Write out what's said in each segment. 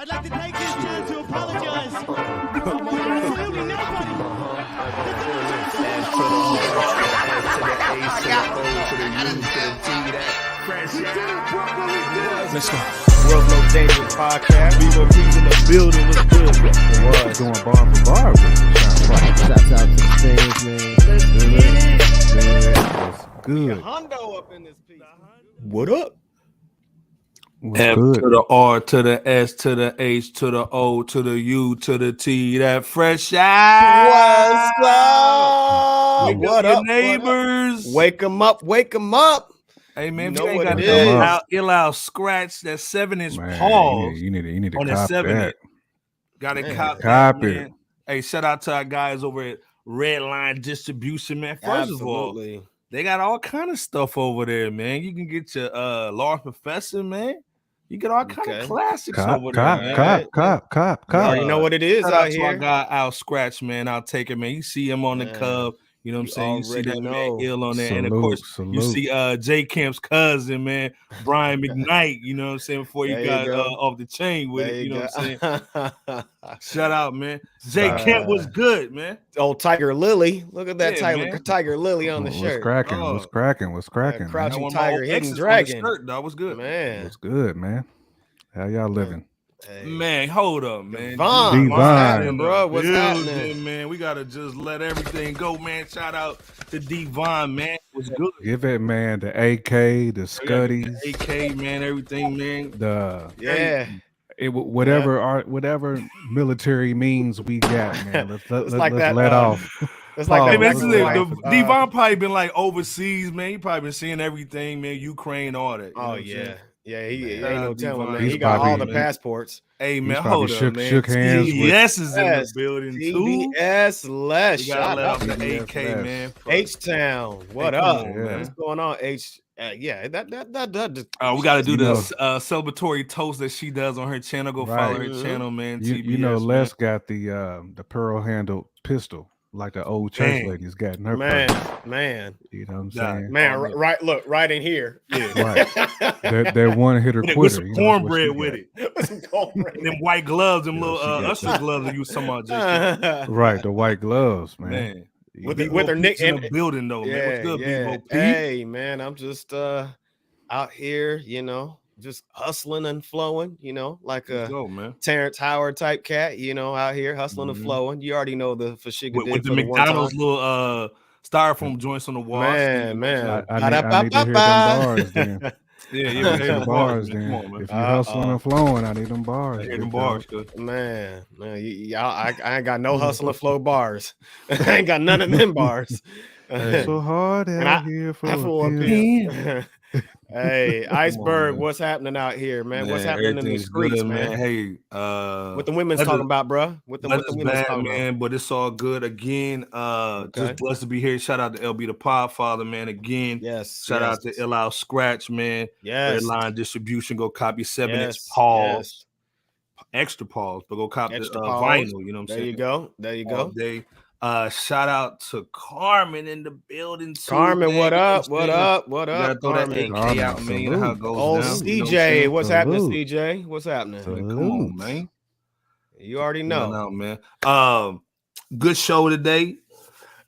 I'd like to take this chance to apologize to absolutely nobody. Let's go. World No Danger podcast. Vivo P's in the building. What's good? Was going bar for bar. Shouts out to the fans, man. Let's get it. What's good? Hondo up in this piece. What up? What's F good? to the R to the S to the H to the O to the U to the T. That fresh out. What's up? Wake What up, up, your neighbors? Wake them up. Wake them up. Hey man, You if know you what ain't got it that is. ill out scratch, that 7-inch Man, pause you need to on the cop 7 that. Got to Man, cop cop that, it. man. Hey, shout out to our guys over at Red Line Distribution, man. First of all, Absolutely. they got all kind of stuff over there, man. You can get your Large Professor, man. You get all kind Okay. of classics Cop, over there, man. cop. You already know what it is Shout out out to our here. guy Al Scratch, man. I'll take it, man. You see him on the Man, Cub. You know what I'm you saying? You see already that man know. ill on there. And of course, you see J Camp's cousin, man, Brian McKnight, you know what I'm saying, before he There you got go. off the chain with There it. You know what I'm saying? saying? Shout out, man. J Camp was good, man. Old Tiger Lily. Look at that Yeah, man. Tiger Lily on the What's shirt. cracking? Oh. What's cracking? What's cracking? Crouch- That Man? one of Tiger, my old Hidden exes on the Dragon. shirt, dog. Was good. Man. What's good, man? How y'all living? Hey. Man, hold up, man. Devon, what's Devon. happening, bro? What's Building, happening? man? We gotta just let everything go, man. Shout out to Devon, man. Was good. Give that man the AK, the Scuddies, AK, man, everything, man. the Yeah. whatever military means we got, man. Let's It's like let's that, let off. It's like Pause. that Hey, man, Let's this let is off. it. Devon probably been like overseas, man. He probably been seeing everything, man. Ukraine, all that. You know Oh what I'm yeah. saying? Yeah, he ain't Shout no out telling, Devon. man. He's He got all probably- the passports. Hey, man, probably hold up, man. shook hands with- TBS is in Yes, the building too. TBS less. We gotta Shout let out off to the TBS AK, less. man. H-Town. What Hey, come up? on, Yeah. man. What's going on, H? Yeah, that. We got to do You the know- celebratory toast that she does on her channel. Go follow her Right. channel, man. You know, TBS, Les got the pearl handled pistol like the old church Dang. ladies got in her Man, purse. man, You know what I'm God. saying? man. Oh, man. Right, look, right in here. Yeah. Right. That one hitter With quitter. some you know, that's what she cornbread with got. it. With some cornbread. And them white gloves, them Yeah, little she got Usher that. gloves that you was talking about, J.K. Right, the white gloves, man. Man. With Bebo her nick Pete's in and the building, though, man. What's good, Bebo Pete? Hey, man, I'm just out here, just hustling and flowing, like Let's a go, man. Terrence Howard type cat, out here hustling and Mhm. flowing. You already know the Fashiga With the for the one McDonald's time. little styrofoam joints on the wall. Man. I need to hear them bars then. Yeah, I yeah, need we to hear hear the the bars, bars man. then. Come on, man. If you hustling and flowing, I need them bars. I hear big them dog. bars, good. Man, I ain't got no hustle and flow bars. I ain't got none of them bars. It's so hard And out here for I a flew up pimp. here. Hey, Iceberg, man. what's happening out here, man? What's happening in the everything's streets, good, man? Hey, What the women's weather- talking about, bro? What the weather's women's bad, talking about? man, but it's all good again. Okay. Just blessed to be here. Shout out to LB the Podfather, man. Again, Yes. shout out to Ill Out Scratch, man. Yes. Red Line Distribution. Go copy 7-inch Yes. pause, extra pause, but go copy Extra the pause. vinyl. You know what I'm There saying? you go. There you All go. day. Shout out to Carmen in the building. Too, Carmen, man. what You know up? I'm What saying? up? What You gotta up, throw that Carmen? AK out, man. You know how it goes Oh, down. You know what I'm CJ, saying? what's happening, Salute. CJ? What's happening? Salute. Come on, man. You already No, know. man. Good show today.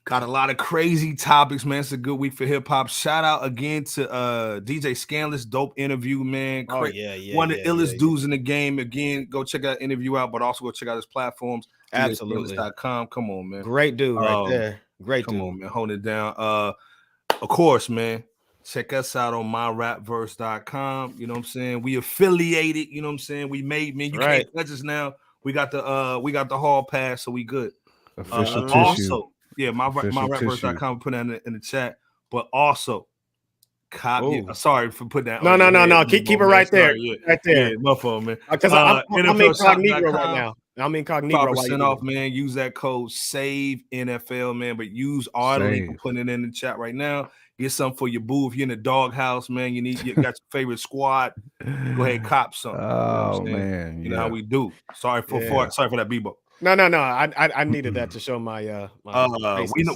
Got a lot of crazy topics, man. It's a good week for hip hop. Shout out again to DJ Scanless, dope interview, man. Oh, yeah. One of the illest dudes in the game. Again, go check that interview out, but also go check out his platforms. Absolutely. DJScanless.com. Come on, man. Great dude right there. Great Come dude. on, man. Hold it down. Of course, man. Check us out on myrapverse.com. You know what I'm saying? We affiliated, you know what I'm saying? We made, man. You Right. can't touch us now. We got the hall pass, so we good. Official tissue. Also, yeah, Official myrapverse.com, put that in the chat. But also, copy. Ooh. Sorry for putting that. No. Keep it right there. Right there. Yeah, my fault, man. Because I'm incognito NFLshop.com. right now. I'm incognito. 5% off, man. Use that code SAVE NFL, man. But use our link. Save. I'm putting it in the chat right now. Get something for your boo. If you're in the doghouse, man, you got your favorite squad. Go ahead, cop something. You know what I'm Oh saying? man, You know how we do. Sorry for that, Bebo. No. I needed that to show my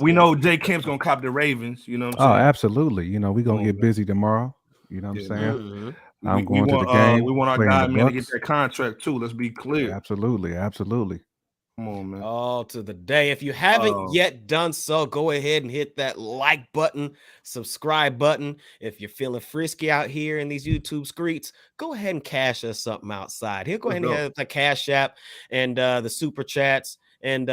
we know Jay Kemp's gonna cop the Ravens. You know what I'm Oh, saying? absolutely. You know, we're gonna Come on, get man. busy tomorrow. You know what I'm Yeah, saying? Mhm. I'm going to the game. We want our playing guy, the man, to get Bucks. that contract too. Let's be clear. Absolutely, absolutely. Come on, man. All to the day. If you haven't yet done so, go ahead and hit that like button, subscribe button. If you're feeling frisky out here in these YouTube streets, go ahead and cash us something outside. Here, go ahead and hit the Cash App and the super chats, and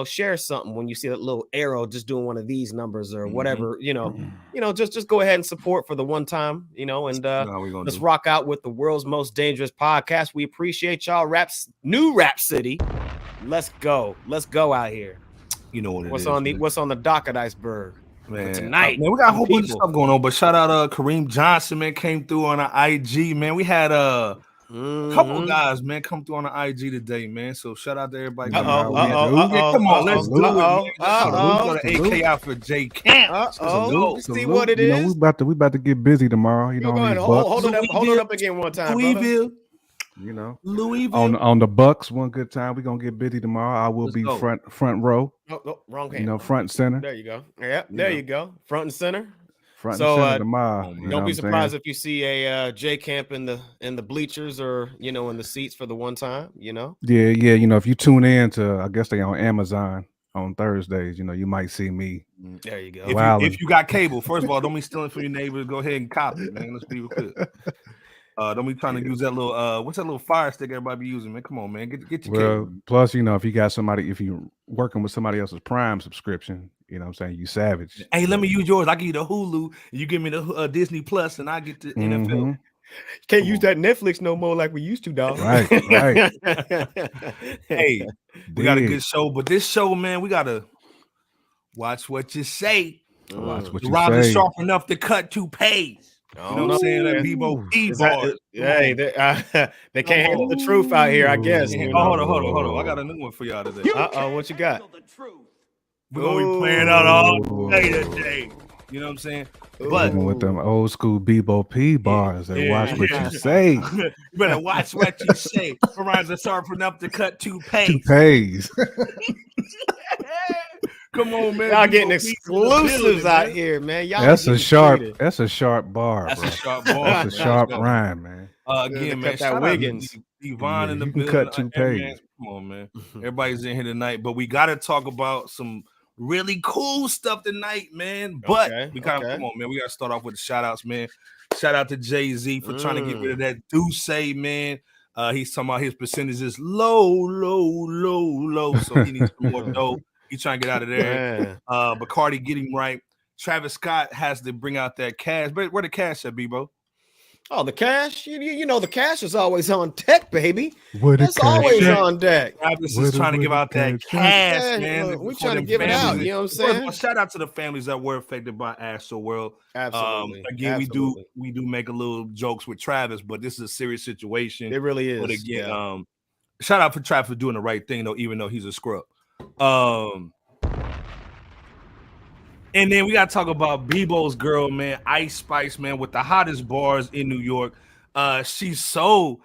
share something when you see that little arrow just doing one of these numbers or whatever. Just go ahead and support for the one time. And let's rock out with the world's most dangerous podcast. We appreciate y'all. New Rap City. Let's go out here. You know what what's it on is, the what's on the dock at Iceberg man. for tonight? Man, we got a whole bunch of stuff going on, but shout out Kareem Johnson, man, came through on the IG, man. We had a couple guys, man, come through on the IG today, man. So shout out to everybody. Come on, let's do it, man. Let's go to AK out for J Camp. See what it is. We about to get busy tomorrow. Hold it up again one time, Louisville. Louisville on the Bucks. One good time. We're gonna get busy tomorrow. I will be front row. Oh, wrong hand. Front and center. There you go. Yeah, there you go. Front and center. Front and center tomorrow. Don't be surprised if you see a J Camp in the bleachers or in the seats for the one time. Yeah. If you tune in to, I guess they on Amazon on Thursdays. You might see me. There you go. If you got cable, first of all, don't be stealing from your neighbors. Go ahead and copy it, man. Let's be real clear. Don't be trying to use that little what's that little fire stick everybody be using, man? Come on, man. Get your cable. Plus, if you got somebody, if you're working with somebody else's Prime subscription, what I'm saying, you savage. Hey, let me use yours. I give you the Hulu, you give me the Disney Plus, and I get the NFL. Can't use that Netflix no more like we used to, dog. Right. Hey, we got a good show, but this show, man, we gotta watch what you say. Watch what you Rob is say. sharp enough to cut two-pays. You know what I'm saying? That Bebo bars. Hey, they can't handle the truth out here, I guess. Hold on. I got a new one for y'all today. What you got? We're gonna be playing out all day today. You know what I'm saying? But with them old school Bebo P bars, and watch what you say. You better watch what you say. Ryan's sharp enough to cut two-pays. Two-pays. Come on, man. Y'all getting exclusives out here, man. That's a sharp bar. That's a sharp bar. That's a sharp rhyme, man. Again, man. That Wiggins. Yvonne in the you building. Can cut two-pays. Come on, man. Everybody's in here tonight, but we got to talk about some really cool stuff tonight, man. But we come on, man. We got to start off with the shout outs, man. Shout out to Jay-Z for trying to get rid of that Douce, man. He's talking about his percentages low. So he needs some more dough. He's trying to get out of there. Bacardi getting right. Travis Scott has to bring out that cash. But where the cash at, Bebo? Oh, the cash? You know the cash is always on deck, baby. That's always on deck. Travis is trying to give out that cash, man. We're trying to give it out. You know what I'm saying? Well, shout out to the families that were affected by Astroworld. Absolutely. Again, we do make a little jokes with Travis, but this is a serious situation. It really is. But again, shout out for Travis for doing the right thing, though, even though he's a scrub. And then we gotta talk about Bebo's girl, man, Ice Spice, man, with the hottest bars in New York. She's so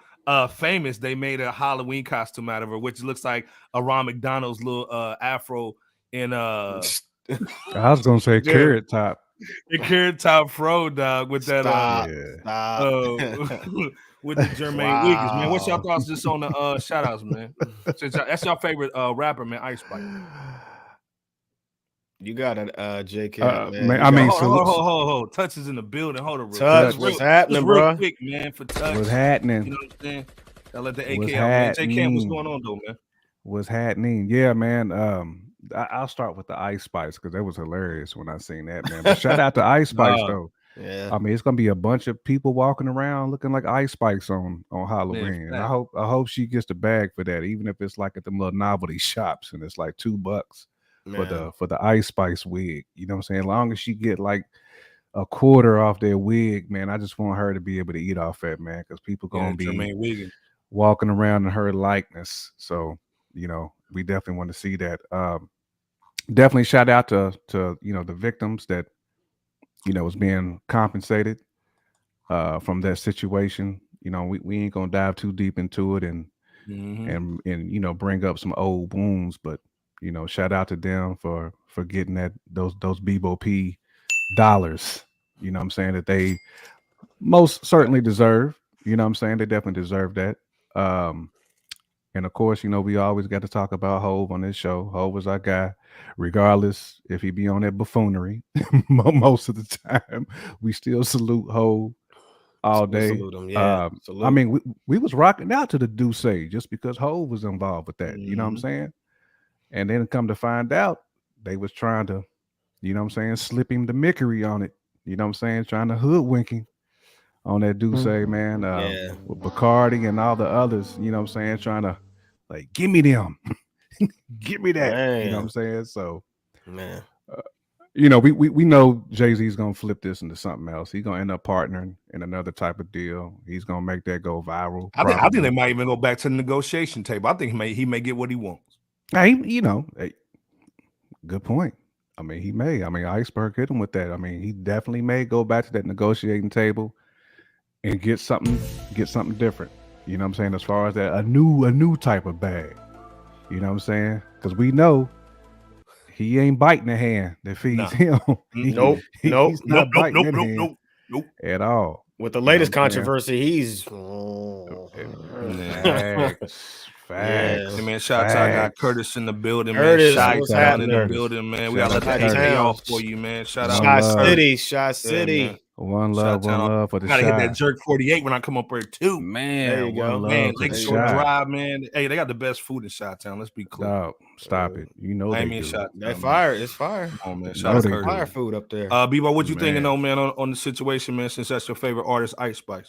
famous. They made a Halloween costume out of her, which looks like a Ron McDonald's little afro. And I was gonna say carrot top. The carrot top fro, dog, with that with the Jermaine Wiggins, man. What's your thoughts just on the shout outs, man? That's your favorite rapper, man, Ice Spice. You got it, JK. Man, I mean, hold. Touch is in the building. Hold on, Touch, what's happening, bro? Real quick, man, for Touch. What's happening? You know what I'm saying? I let the AK out, man. JK, what's going on, though, man? What's happening? Yeah, man. I'll start with the Ice Spice because that was hilarious when I seen that, man. But shout out to Ice Spice, though. Yeah, I mean, it's gonna be a bunch of people walking around looking like Ice Spice on Halloween. And I hope she gets the bag for that, even if it's like at them little novelty shops and it's like $2 for the Ice Spice wig. You know what I'm saying? As long as she get like a quarter off their wig, man, I just want her to be able to eat off that, man, because people gonna be walking around in her likeness. So we definitely want to see that. Definitely shout out to the victims that was being compensated from that situation. We ain't gonna dive too deep into it and bring up some old wounds, but shout out to them for getting those Bebo P dollars. You know what I'm saying, that they most certainly deserve. You know what I'm saying? They definitely deserve that. And of course, you know, we always got to talk about Hove on this show. Hove is our guy, regardless if he be on that buffoonery. Most of the time, we still salute Hove all day. Salute him, yeah. I mean, we was rocking out to the Duce just because Hove was involved with that. You know what I'm saying? And then come to find out, they was trying to, you know what I'm saying, slip him the Mickery on it. You know what I'm saying? Trying to hoodwink him on that Duce, man. With Bacardi and all the others, you know what I'm saying, trying to like, give me them. Give me that. Man. You know what I'm saying? So, man, you know, we know Jay-Z's gonna flip this into something else. He's gonna end up partnering in another type of deal. He's gonna make that go viral. I think they might even go back to the negotiation table. I think he may get what he wants. Hey, you know, good point. I mean, he may. I mean, Iceberg hit him with that. I mean, he definitely may go back to that negotiating table and get something different. You know what I'm saying? As far as that, a new type of bag. You know what I'm saying? Because we know he ain't biting the hand that feeds him. He's not biting that hand at all. With the latest controversy, he's Facts. Hey, man, shout out. I got Curtis in the building, Curtis, man. Shout in the building, man. We got to let that pay off for you, man. Shout out. Shot City. One love for the shot. Gotta hit that jerk 48 when I come up here too. Man, there you go. Man, Lakeshore Drive, man. Hey, they got the best food in Chi-Town. Let's be clear. No, stop it. You know they do. That fire. It's fire. Oh man, shout out to fire food up there. Bebo, what you thinking though, man, on the situation, man? Since that's your favorite artist, Ice Spice.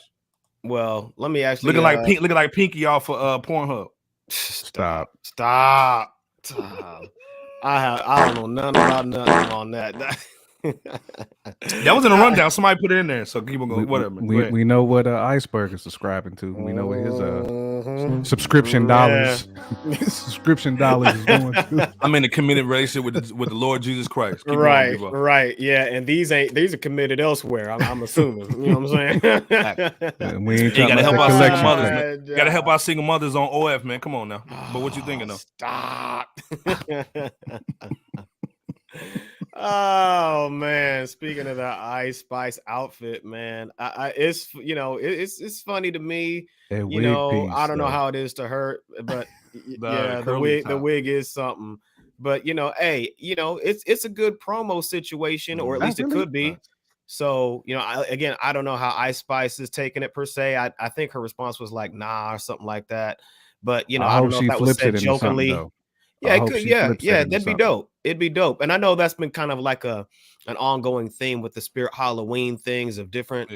Well, let me actually looking like Pinky off of Pornhub. Stop. I don't know nothing on that. That was in a rundown. Somebody put it in there, so keep on going. Whatever. We know what Iceberg is subscribing to. We know what his subscription dollars subscription dollars is going to. I'm in a committed relationship with the Lord Jesus Christ. Keep right, yeah. And these are committed elsewhere. I'm assuming. You know what I'm saying? We ain't gotta help our single mothers. Man. Gotta help our single mothers on OF, man. Come on now. But what you thinking though? Stop. Oh man, speaking of the Ice Spice outfit, man, it's it's funny to me. I don't know how it is to her, but the wig is something. But it's a good promo situation, or at least it could be. So I don't know how Ice Spice is taking it per se. I think her response was like nah or something like that. But I don't know if that was said jokingly. Yeah, it could, yeah, that'd be dope. It'd be dope. And I know that's been kind of like an ongoing theme with the Spirit Halloween things of different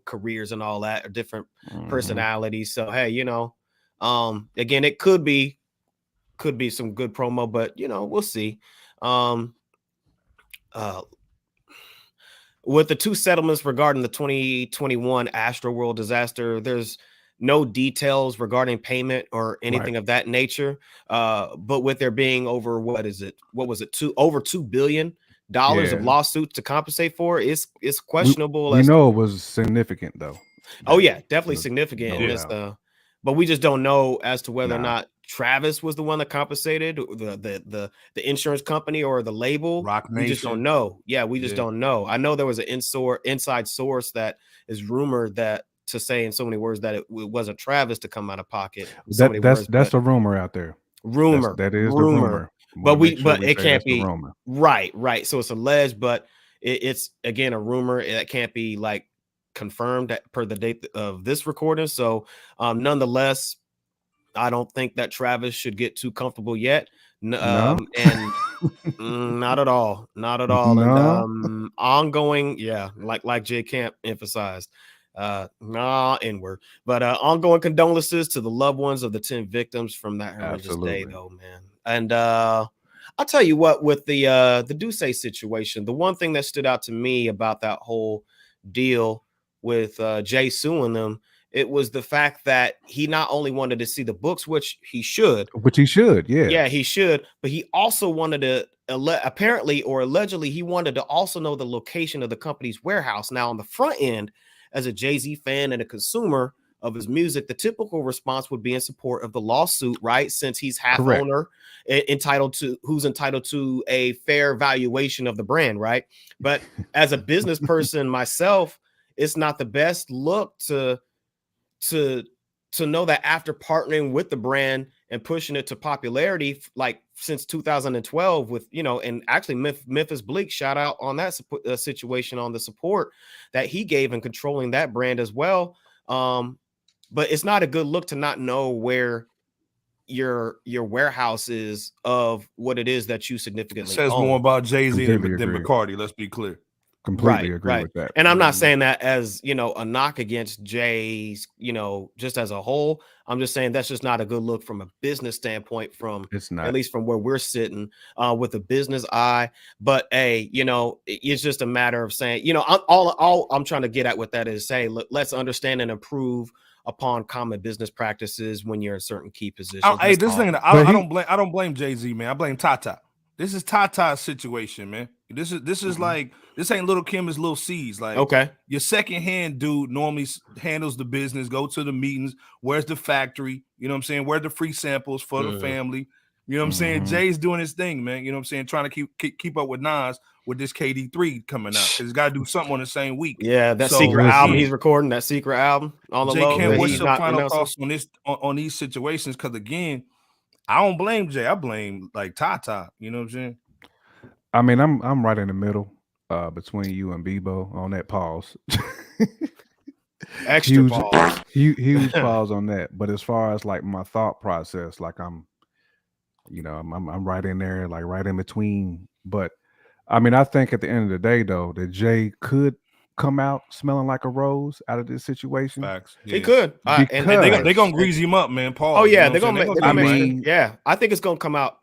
careers and all that, or different personalities. So hey, again, it could be some good promo, but we'll see. With the two settlements regarding the 2021 Astroworld disaster, there's no details regarding payment or anything of that nature. But with there being over over $2 billion of lawsuits to compensate for, it's questionable. We know it was significant though. Oh yeah, definitely significant. But we just don't know as to whether or not Travis was the one that compensated, the insurance company or the label. Rock Nation. We just don't know. Yeah, we just don't know. I know there was an inside source that is rumored that, to say in so many words, that it wasn't Travis to come out of pocket. That's a rumor out there. That is the rumor. But it can't be right. So it's alleged, but it's again a rumor that can't be like confirmed per the date of this recording. So nonetheless, I don't think that Travis should get too comfortable yet. And not at all. No. And ongoing, like J Camp emphasized. Inward, but ongoing condolences to the loved ones of the 10 victims from that horrendous day, though, man. And I'll tell you what, with the Duce situation, the one thing that stood out to me about that whole deal with Jay suing them, it was the fact that he not only wanted to see the books, which he should, he should, but he also wanted to allegedly he wanted to also know the location of the company's warehouse. Now on the front end, as a Jay-Z fan and a consumer of his music, the typical response would be in support of the lawsuit, right? Since he's half owner, entitled to a fair valuation of the brand, right? But as a business person myself, it's not the best look to know that after partnering with the brand and pushing it to popularity, like since 2012 with, and actually Memphis Bleak, shout out on that situation, on the support that he gave in controlling that brand as well. But it's not a good look to not know where your warehouse is of what it is that you significantly says own. more about Jay-Z than Bacardi. Let's be clear. Completely agree with that. And I'm not saying that as, a knock against Jay's, just as a whole. I'm just saying that's just not a good look from a business standpoint, it's not, at least from where we're sitting with a business eye. But hey, it's just a matter of saying, all I'm trying to get at with that is say, let's understand and improve upon common business practices when you're in certain key positions. Hey, this thing, I don't blame Jay-Z, man. I blame Tata. This is Tata's situation, man. This is like, this ain't Little Kim, it's Lil C's. Like, okay, your secondhand dude normally handles the business, go to the meetings. Where's the factory? You know what I'm saying? Where's the free samples for the family? You know what I'm saying? Jay's doing his thing, man. You know what I'm saying? Trying to keep up with Nas with this KD3 coming out. Because he's got to do something on the same week. Yeah, that secret album he's recording, that secret album on the low. Jay, what's your final thoughts on this, on these situations? Because again, I don't blame Jay. I blame like Tata. You know what I'm saying? I mean, I'm right in the middle between you and Bebo on that pause. Extra pause. Huge pause on that. But as far as like my thought process, like I'm right in there, like right in between. But I mean, I think at the end of the day, though, that Jay could come out smelling like a rose out of this situation. Facts. Yeah. He could. And they're going to grease him up, man. Paul. Oh, yeah. They're going to yeah. I think it's going to come out.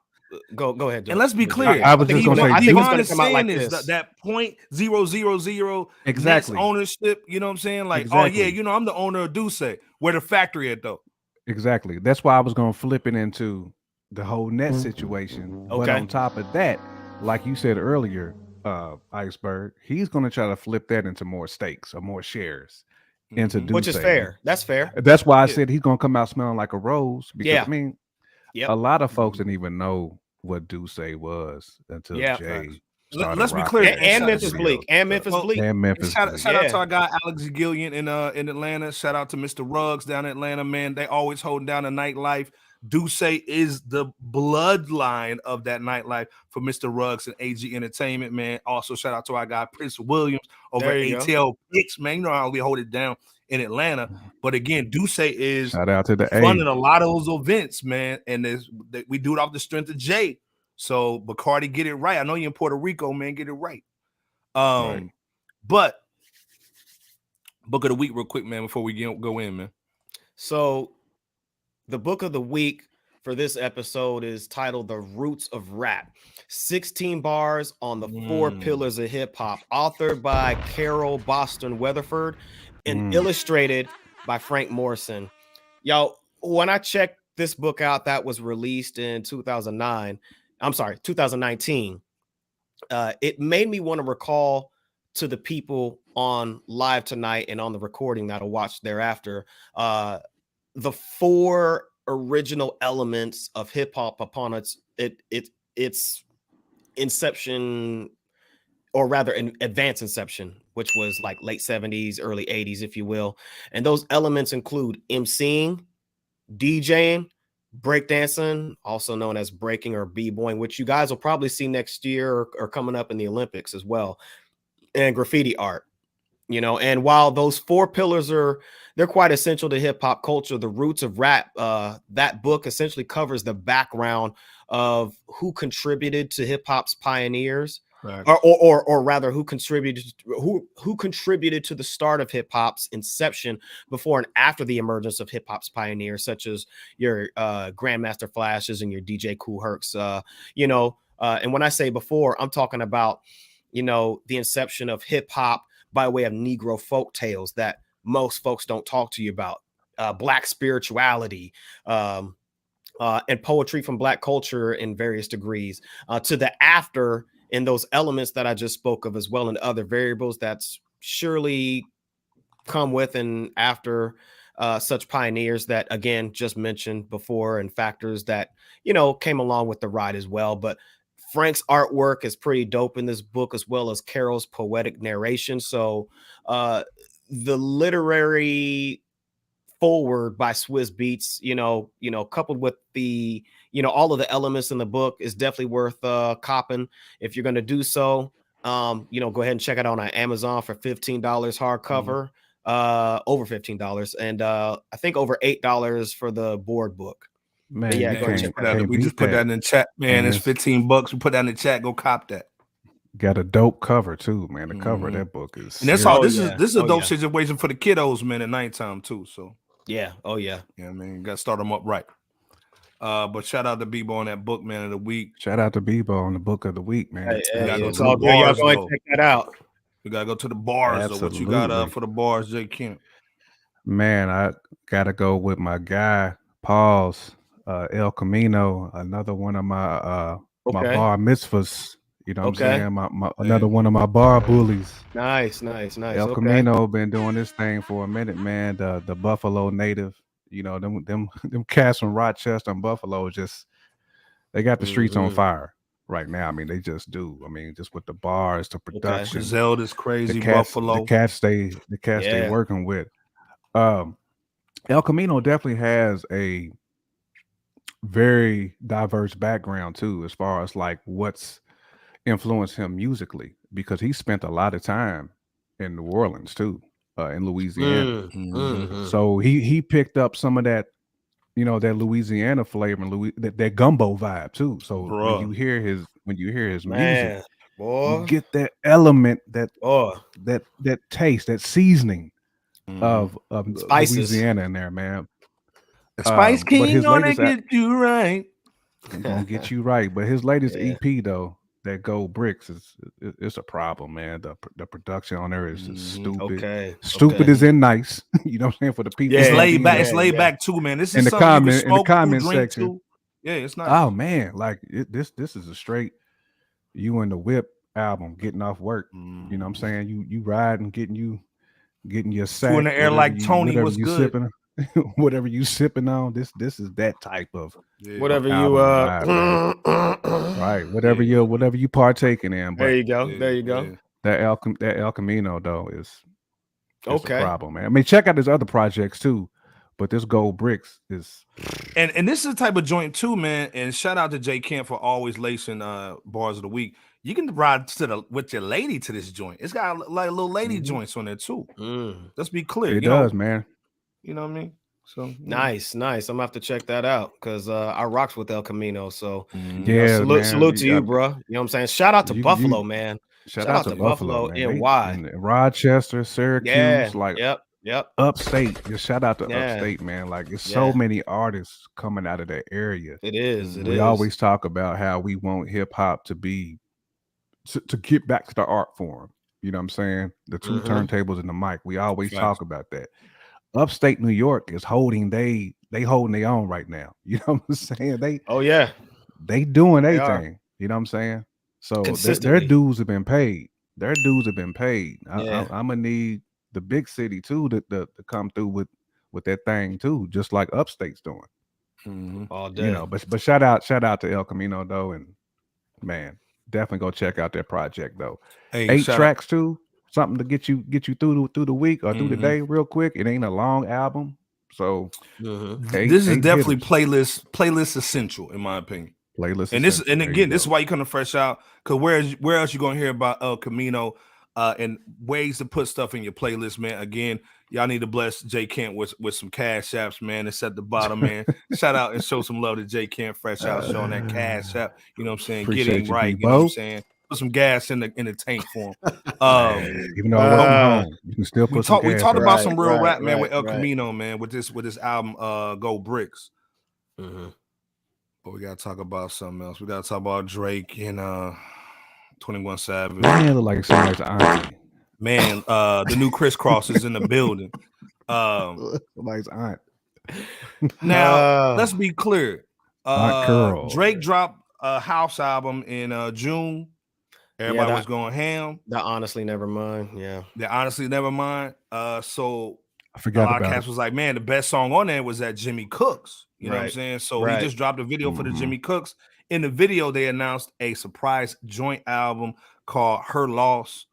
Go ahead, Joe. And let's be clear. I was just going to say, I think it's going to come out like this. That 0.000 exactly ownership. You know what I'm saying? Like, exactly. Oh yeah, I'm the owner of Duce. Where the factory at though? Exactly. That's why I was going to flip it into the whole net situation. Okay. But on top of that, like you said earlier, Iceberg, he's going to try to flip that into more stakes or more shares into Duce. Which is fair. That's fair. That's why I said he's going to come out smelling like a rose. Because I mean, a lot of folks didn't even know what Duce was until Jay. Let's be clear. And Memphis Bleak. Shout out to our guy Alex Gillian in Atlanta. Shout out to Mr. Ruggs down in Atlanta, man. They always holding down the nightlife. Duce is the bloodline of that nightlife for Mr. Ruggs and AG Entertainment, man. Also, shout out to our guy Prince Williams over at ATL Picks, man. You know how we hold it down in Atlanta. But again, Duce is shout out to the funding a lot of those events, man. And we do it off the strength of Jay. So Bacardi, get it right. I know you're in Puerto Rico, man. Get it right. But book of the week, real quick, man, before we go in, man. So the book of the week for this episode is titled The Roots of Rap. 16 bars on the 4 pillars of hip hop, authored by Carol Boston Weatherford and illustrated by Frank Morrison. Y'all, when I checked this book out, that was released in 2019, it made me want to recall to the people on live tonight and on the recording that I'll watch thereafter, the 4 original elements of hip hop upon its inception, or rather an advanced inception, which was like late 70s, early 80s, if you will. And those elements include MCing, DJing, breakdancing, also known as breaking or b-boying, which you guys will probably see next year or coming up in the Olympics as well, and graffiti art. And while those 4 pillars they're quite essential to hip hop culture, the roots of rap, that book essentially covers the background of who contributed to hip hop's pioneers, or rather who contributed to the start of hip hop's inception before and after the emergence of hip hop's pioneers, such as your Grandmaster Flashes and your DJ Kool Hercs, and when I say before, I'm talking about, the inception of hip hop by way of Negro folk tales that most folks don't talk to you about, Black spirituality, and poetry from Black culture in various degrees, to the after in those elements that I just spoke of as well, and other variables that's surely come with and after such pioneers that, again, just mentioned before, and factors that, came along with the ride as well. But Frank's artwork is pretty dope in this book, as well as Carol's poetic narration. So the literary forward by Swiss Beats, coupled with the, all of the elements in the book is definitely worth copping. If you're going to do so, go ahead and check it out on Amazon for $15 hardcover, over $15, and I think over $8 for the board book. Man, but yeah, go and check that out. We just put that in the chat, man. It's $15. We put that in the chat. Go cop that. Got a dope cover too, man. The cover of that book is, and that's all. This is a dope situation for the kiddos, man. At nighttime too. So yeah, yeah, I mean, got to start them up right. But shout out to Bebo on that book, man, of the week. Shout out to Bebo on the book of the week, man. It's all good. Y'all go and check that out. We gotta go to the bars. Though. What you got for the bars, J. Kemp? Man, I gotta go with my guy, Paul's El Camino, another one of my my bar mitzvahs. You know what I'm saying? My another one of my bar bullies. Nice. El Camino been doing this thing for a minute, man. The Buffalo native, them cats from Rochester and Buffalo they got the streets on fire right now. I mean, they just do. I mean, just with the bars, the production. Zelda's crazy. Buffalo. The cats they working with. El Camino definitely has a very diverse background too, as far as like what's influenced him musically, because he spent a lot of time in New Orleans too, in Louisiana. So he picked up some of that, that Louisiana flavor and that gumbo vibe too. So when you hear his music, you get that element, that taste, that seasoning of Louisiana in there, man. Spice King gonna get you right. Gonna get you right. But his latest EP though, that Gold Bricks, it's a problem, man. The production on there is stupid. Stupid is in nice. You know what I'm saying? For the people. It's laid back. It's laid back too, man. This is in the comment section. Too. Yeah, it's not. Oh man, like this is a straight you and the Whip album getting off work. You know what I'm saying? You riding, getting your sack. You in the air like Tony was good. Sipping, whatever you sipping on, this is that type of whatever you right. Whatever you partaking in. But there you go. That El Camino though is a problem, man. I mean, check out his other projects too, but this Gold Bricks is and this is the type of joint too, man. And shout out to J. Kemp for always lacing bars of the week. You can ride with your lady to this joint. It's got like little lady joints on there too. Let's be clear. It does, man. You know what I mean? So nice. I'm gonna have to check that out because I rocks with El Camino. So salute to you, bro. You know what I'm saying? Shout out to Buffalo, man. Shout out to Buffalo, man. NY, Rochester, Syracuse, like yep, upstate. Just shout out to upstate, man. Like it's so many artists coming out of that area. It is. We always talk about how we want hip hop to be to get back to the art form. You know what I'm saying? The two turntables and the mic. We always talk about that. Upstate New York is holding they holding their own right now. You know what I'm saying? They doing their thing. You know what I'm saying? So their dues have been paid. I'm gonna need the big city too to come through with that thing too, just like Upstate's doing. All day. But shout out to El Camino though, and man, definitely go check out that project though. 8 tracks too. Something to get you through the week or through the day real quick. It ain't a long album, so this is definitely playlist essential in my opinion. Playlist, and this and again, this is why you come to Fresh Out, because where else you gonna hear about El Camino and ways to put stuff in your playlist, man. Again, y'all need to bless J. Kemp with some cash apps, man. It's at the bottom, man. Shout out and show some love to J. Kemp, Fresh Out, showing that cash app. You know what I'm saying? Get it right. You know what I'm saying? Put some gas in the tank for him. Even though I'm home, you can still put some gas. We talked about some real rap, man, with El Camino, man, with this album, Gold Bricks. But we gotta talk about something else. We gotta talk about Drake and 21 Savage. Man, look like somebody's auntie. Man, the new crisscross is in the building. Somebody's aunt. Now, let's be clear. Drake dropped a house album in June. Everybody was going ham. That honestly never mind. Yeah. That honestly never mind. So I forgot a lot about of cats was like, man, the best song on there was that Jimmy Cooks. You know what I'm saying? So he just dropped a video for the Jimmy Cooks. In the video, they announced a surprise joint album called Her Loss.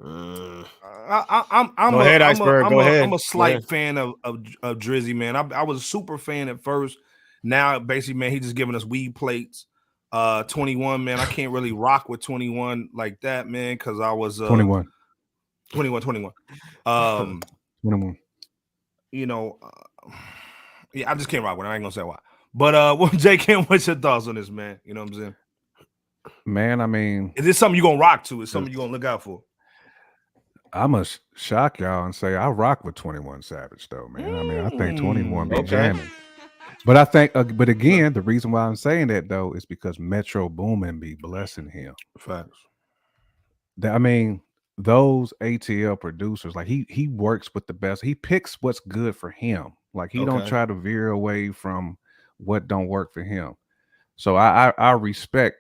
I'm a slight fan of Drizzy, man. I was a super fan at first. Now, basically, man, he just giving us weed plates. 21, man, I can't really rock with 21 like that, man, because I was 21. 21. 21. You know, yeah, I just can't rock with it. I ain't gonna say why. But J. Kim, what's your thoughts on this, man? You know what I'm saying? Man, I mean, is this something you're gonna rock to? Is something you're gonna look out for? I must shock y'all and say I rock with 21 Savage, though, man. I mean, I think 21 be jamming. But I think, but again, the reason why I'm saying that though is because Metro Boomin be blessing him. Facts. I mean, those ATL producers, like he works with the best. He picks what's good for him. Like he don't try to veer away from what don't work for him. So I respect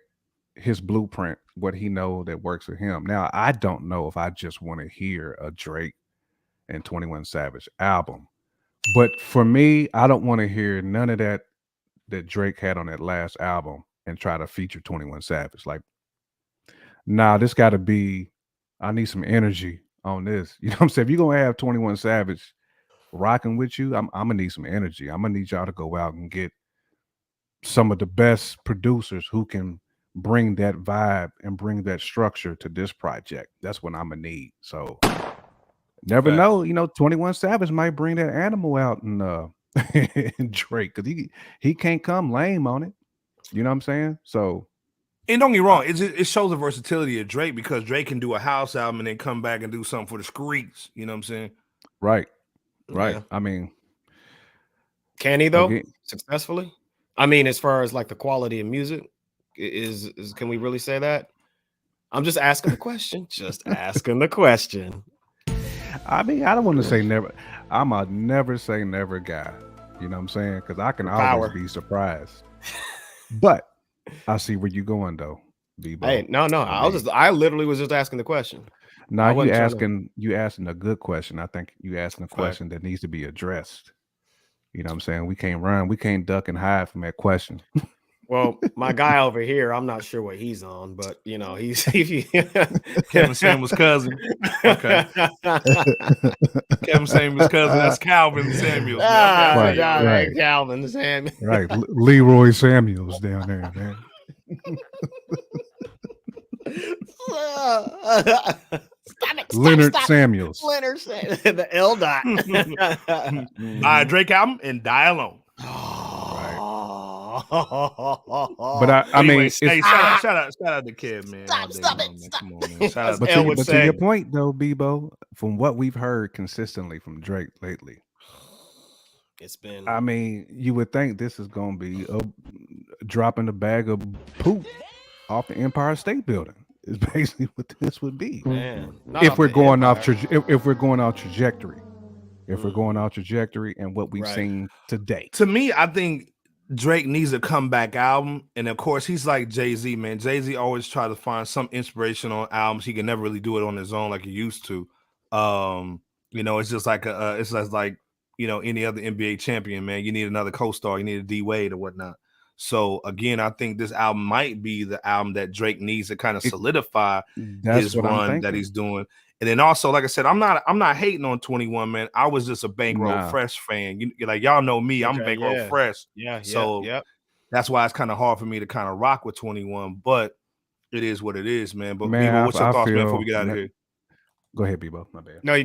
his blueprint, what he know that works for him. Now I don't know if I just want to hear a Drake and 21 Savage album. But for me, I don't want to hear none of that Drake had on that last album and try to feature 21 Savage. Like, nah, this got to be, I need some energy on this. You know what I'm saying? If you're going to have 21 Savage rocking with you, I'm going to need some energy. I'm going to need y'all to go out and get some of the best producers who can bring that vibe and bring that structure to this project. That's what I'm going to need. So... Never know, 21 Savage might bring that animal out and Drake, because he can't come lame on it. You know what I'm saying? So, and don't get me wrong, it shows the versatility of Drake, because Drake can do a house album and then come back and do something for the streets. You know what I'm saying? Right. Yeah. I mean, can he though successfully? I mean, as far as like the quality of music, is can we really say that? I'm just asking the question. Just asking the question. I mean, I don't want to say never. I'm a never say never guy. You know what I'm saying? Because I can always be surprised. But I see where you're going though, B-Bo. Hey, no. I literally was just asking the question. No, you asking a good question. I think you asking a question that needs to be addressed. You know what I'm saying? We can't run, we can't duck and hide from that question. Well, my guy over here, I'm not sure what he's on, but he's Kevin Samuel's cousin. Okay. Kevin Samuel's cousin. That's Calvin Samuels. Right. Calvin Samuels. Right. Leroy Samuels down there, man. Leonard Samuels. Leonard Samuels. The L dot. Buy a Drake album and die alone. But I mean, shout out to Kev, man. Stop it. Come on, man. Shout out but to your point though, Bebo, from what we've heard consistently from Drake lately, it's been. I mean, you would think this is gonna be dropping a bag of poop off the Empire State Building. Is basically what this would be. Man, if we're going off if we're going off trajectory, and what we've seen today. To me, I think Drake needs a comeback album, and of course he's like Jay-Z, man. Jay-Z always try to find some inspiration on albums. He can never really do it on his own like he used to. It's just like it's just like any other NBA champion, man. You need another co-star, you need a D-Wade or whatnot. So again, I think this album might be the album that Drake needs to kind of solidify his run that he's doing. And then also, like I said, I'm not hating on 21, man. I was just a Bankroll Fresh fan. Y'all know me. I'm Bankroll Fresh. So that's why it's kind of hard for me to kind of rock with 21. But it is what it is, man. But Bebo, what's your thoughts, man, before we get out of here? Go ahead, Bebo. My bad. No,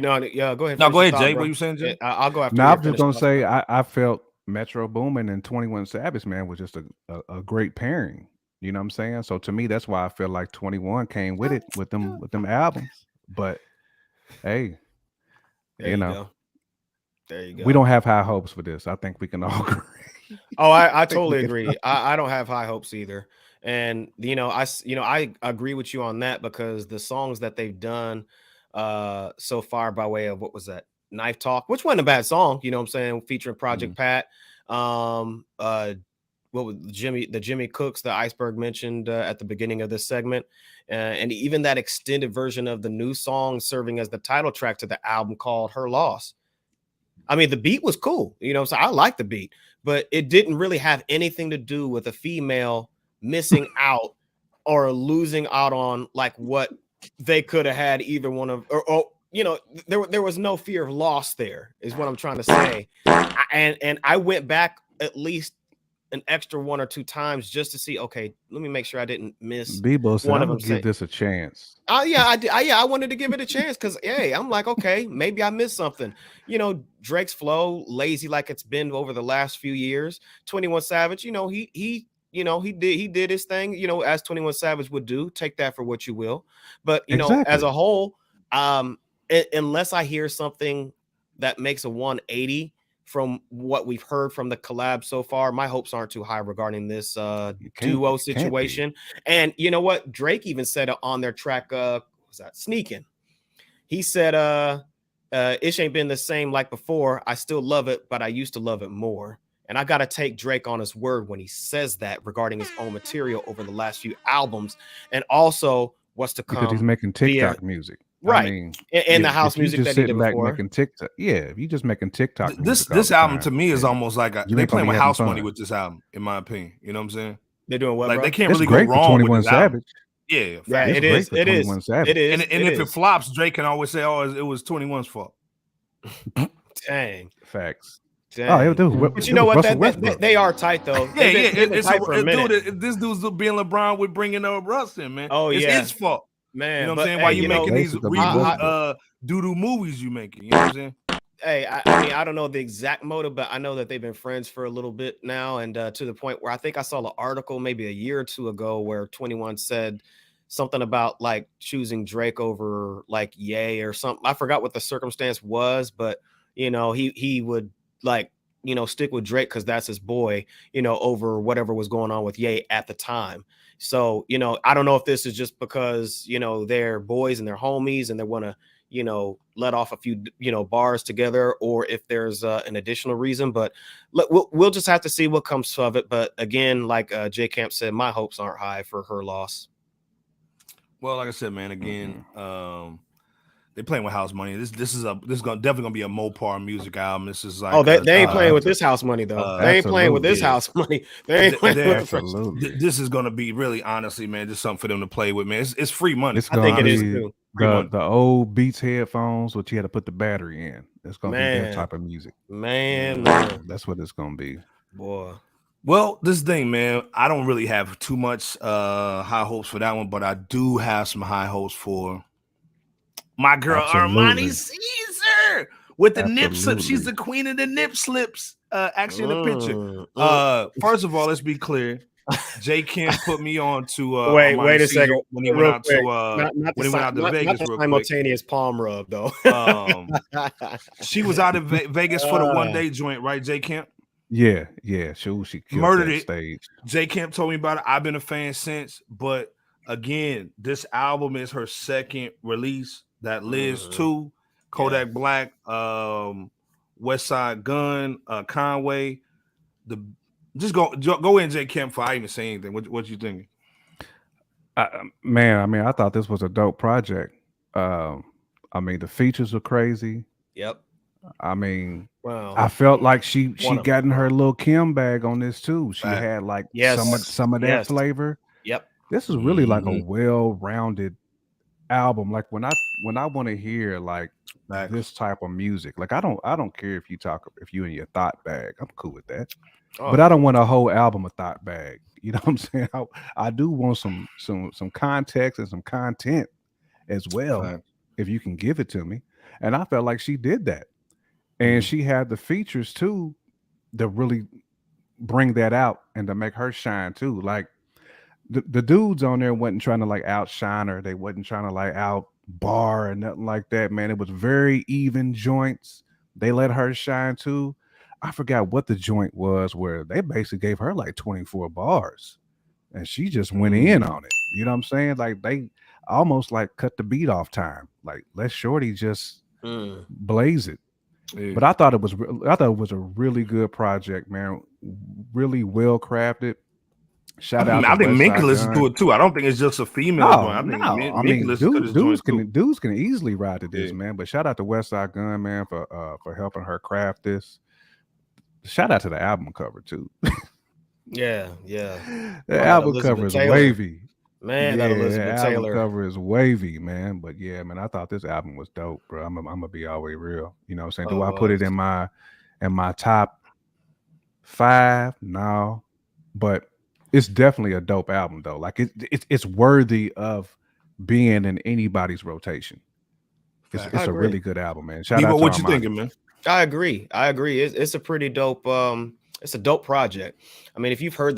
go ahead. No, go ahead, Jay. What you saying, Jay? I'll go after. No, I'm just gonna say I felt Metro Boomin and 21 Savage, man, was just a great pairing. You know what I'm saying? So to me, that's why I feel like 21 came with it with them albums. But hey, there you go. We don't have high hopes for this. I think we can all agree. Oh, I totally agree. I don't have high hopes either. And I agree with you on that, because the songs that they've done so far by way of what was that? Knife Talk, which wasn't a bad song, you know what I'm saying, featuring Project Pat. What was the Jimmy Cooks, the Iceberg mentioned at the beginning of this segment, and even that extended version of the new song serving as the title track to the album called Her Loss. I mean, the beat was cool, so I like the beat, but it didn't really have anything to do with a female missing out or losing out on like what they could have had either one of, or you know, there was no fear of loss there, is what I'm trying to say. And I went back at least an extra 1 or 2 times just to see, okay, let me make sure I didn't miss Bebo said, one I'm of them. gonna give this a chance. Yeah, I did. I wanted to give it a chance because, hey, I'm like, okay, maybe I missed something. You know, Drake's flow, lazy like it's been over the last few years. 21 Savage, you know, he did his thing, you know, as 21 Savage would do. Take that for what you will. But, you know, as a whole, unless I hear something that makes a 180 from what we've heard from the collab so far, my hopes aren't too high regarding this duo situation. And you know what? Drake even said on their track, was that Sneaking? He said, "Ish ain't been the same like before. I still love it, but I used to love it more." And I got to take Drake on his word when he says that regarding his own material over the last few albums, and also what's to come. Because he's making TikTok music. Right. I mean, and the house music that he did before. Making TikTok, if you just making TikTok, this album to me is almost like they playing with house money with this album, in my opinion. You know what I'm saying? They're doing what? Like bro? They can't really go wrong with this album. Yeah, it is. It is. And if it flops, Drake can always say, "Oh, it was 21's fault." Dang. Facts. Dang. But you know what? They are tight though. This dude's being LeBron with bringing up Russ in, man. Oh, it's his fault. Man, you know what I'm saying? Why you making these reboot doo-doo movies you making? You know what I'm saying? Hey, I mean, I don't know the exact motive, but I know that they've been friends for a little bit now, and to the point where I think I saw an article maybe a year or two ago where 21 said something about like choosing Drake over like Ye or something. I forgot what the circumstance was, but you know, he would like, you know, stick with Drake because that's his boy, you know, over whatever was going on with Ye at the time. So, you know, I don't know if this is just because, you know, they're boys and they're homies and they want to, you know, let off a few, you know, bars together, or if there's an additional reason. But we'll just have to see what comes of it. But again, like J Camp said, my hopes aren't high for her loss. Well, like I said, man, again, they're playing with house money. This is definitely gonna be a Mopar music album. This is like they ain't playing with this house money though. They ain't playing with this house money. They ain't playing with this is gonna be really, honestly, man, just something for them to play with, man. It's free money. I think it is too. The old Beats headphones, which you had to put the battery in. It's gonna be that type of music. Man, that's what it's gonna be. Boy. Well, this thing, man, I don't really have too much high hopes for that one, but I do have some high hopes for my girl Armani Cesar with the nip slip. She's the queen of the nip slips. Actually, in the picture. First of all, let's be clear. J Kim put me on to wait a second when he went out to when he went out to Vegas. Not the simultaneous palm rub though. She was out in Vegas for the 1 day joint, right, J Camp? Yeah. She murdered it. Stage. J Camp told me about it. I've been a fan since, but again, this album is her second release. That Liz 2, Kodak Black, West Side Gun, Conway. Just go in, J Camp, before I even say anything. What you thinking? Man, I mean, I thought this was a dope project. I mean, the features were crazy. Yep. I mean, wow. I felt like she got in her little Kim bag on this too. She had like some of that flavor. Yep. This is really like a well-rounded album. Like when I want to hear like this type of music, like I don't care if you in your thought bag. I'm cool with that. But I don't want a whole album of thought bag. You know what I'm saying? I do want some context and some content as well, if you can give it to me. And I felt like she did that. And she had the features too to really bring that out and to make her shine too. Like the dudes on there wasn't trying to like outshine her. They wasn't trying to like out bar or nothing like that, man. It was very even joints. They let her shine too. I forgot what the joint was where they basically gave her like 24 bars and she just went in on it. You know what I'm saying? Like they almost like cut the beat off time. Like let Shorty just blaze it. Yeah. But I thought it was a really good project, man. Really well crafted. Shout out! I think Mink listens to it too. I don't think it's just a female one. I mean, dudes can easily ride to this, man. But shout out to West Side Gun, man, for helping her craft this. Shout out to the album cover too. Yeah. The album cover is wavy. Man, that Elizabeth album Taylor cover is wavy, man. But yeah, man, I thought this album was dope, bro. I'm gonna be all the way real. You know what I'm saying? Do I put it in my top 5? No, but it's definitely a dope album though. Like it's worthy of being in anybody's rotation. It's a really good album, man. Shout out to what Armani. You thinking, man? I agree. It's a pretty dope. It's a dope project. I mean, if you've heard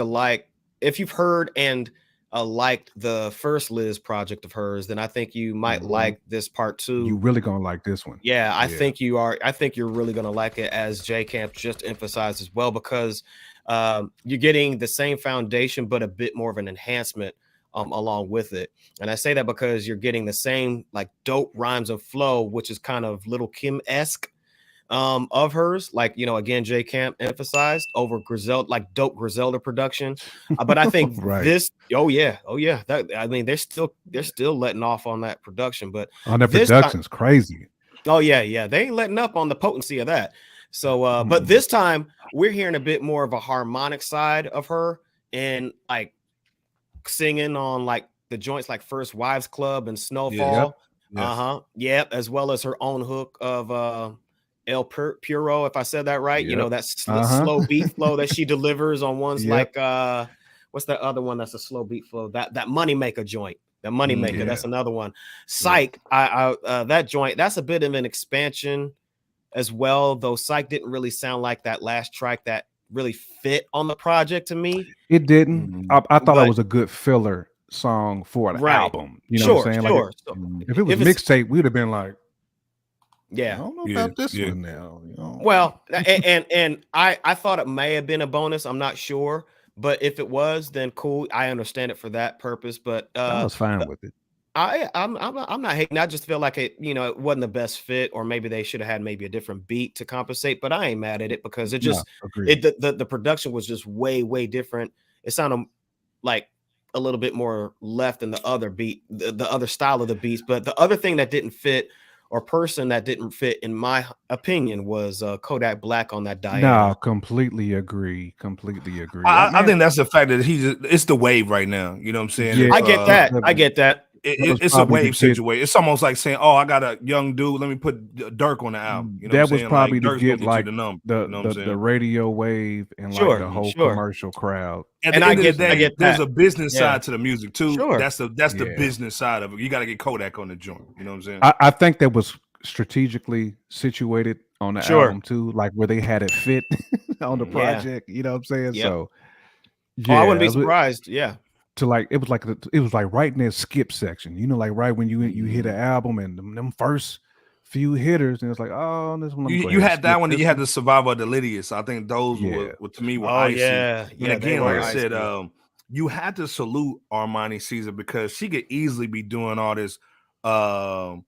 and liked the first Liz project of hers, then I think you might like this part 2. You really gonna like this one? Yeah, I think you are. I think you're really gonna like it, as J Camp just emphasized as well, because you're getting the same foundation, but a bit more of an enhancement along with it. And I say that because you're getting the same like dope rhymes and flow, which is kind of Little Kim-esque of hers, like, you know, again, J Camp emphasized over Griselda, like dope Griselda production. But I think this, oh yeah, that, I mean, they're still letting off on that production, but on that production's crazy. Oh yeah, they ain't letting up on the potency of that. So, but this time we're hearing a bit more of a harmonic side of her, and like singing on like the joints like First Wives Club and Snowfall. As well as her own hook of El Puro, if I said that right. You know, that slow beat flow that she delivers on ones like what's that other one that's a slow beat flow? That Moneymaker joint. That Moneymaker, that's another one. Psych, that joint, that's a bit of an expansion as well, though Psych didn't really sound like that last track that really fit on the project to me. It didn't. I thought it was a good filler song for an album. You know what I'm saying? Like if it was mixtape, we'd have been like, I don't know about this one now. You know? Well, and I thought it may have been a bonus. I'm not sure, but if it was, then cool. I understand it for that purpose. But I was fine with it. I'm not hating. I just feel like it wasn't the best fit, or maybe they should have had maybe a different beat to compensate. But I ain't mad at it because it just the production was just way different. It sounded like a little bit more left than the other beat, the other style of the beats. But the other thing that didn't fit, or person that didn't fit, in my opinion, was Kodak Black on that Diana. No, completely agree. I think that's the fact that it's the wave right now. You know what I'm saying? Yeah, I get that. It's a wave situation. It's almost like saying, "Oh, I got a young dude. Let me put Dirk on the album." You know that was probably like, to get like the radio wave and like the whole commercial crowd. And I get that. There's a business side to the music too. Sure. That's the business side of it. You got to get Kodak on the joint. You know what I'm saying? I think that was strategically situated on the album too, like where they had it fit on the project. You know what I'm saying? Yep. So I wouldn't be surprised. Yeah. To like it was like right in that skip section, you know, like right when you hit an album and them first few hitters, and it's like, oh, this one. You had that one, and you had the Survivor of the Lydius. I think those were to me were icy. And again, like I said, you had to salute Armani Cesar because she could easily be doing all this dot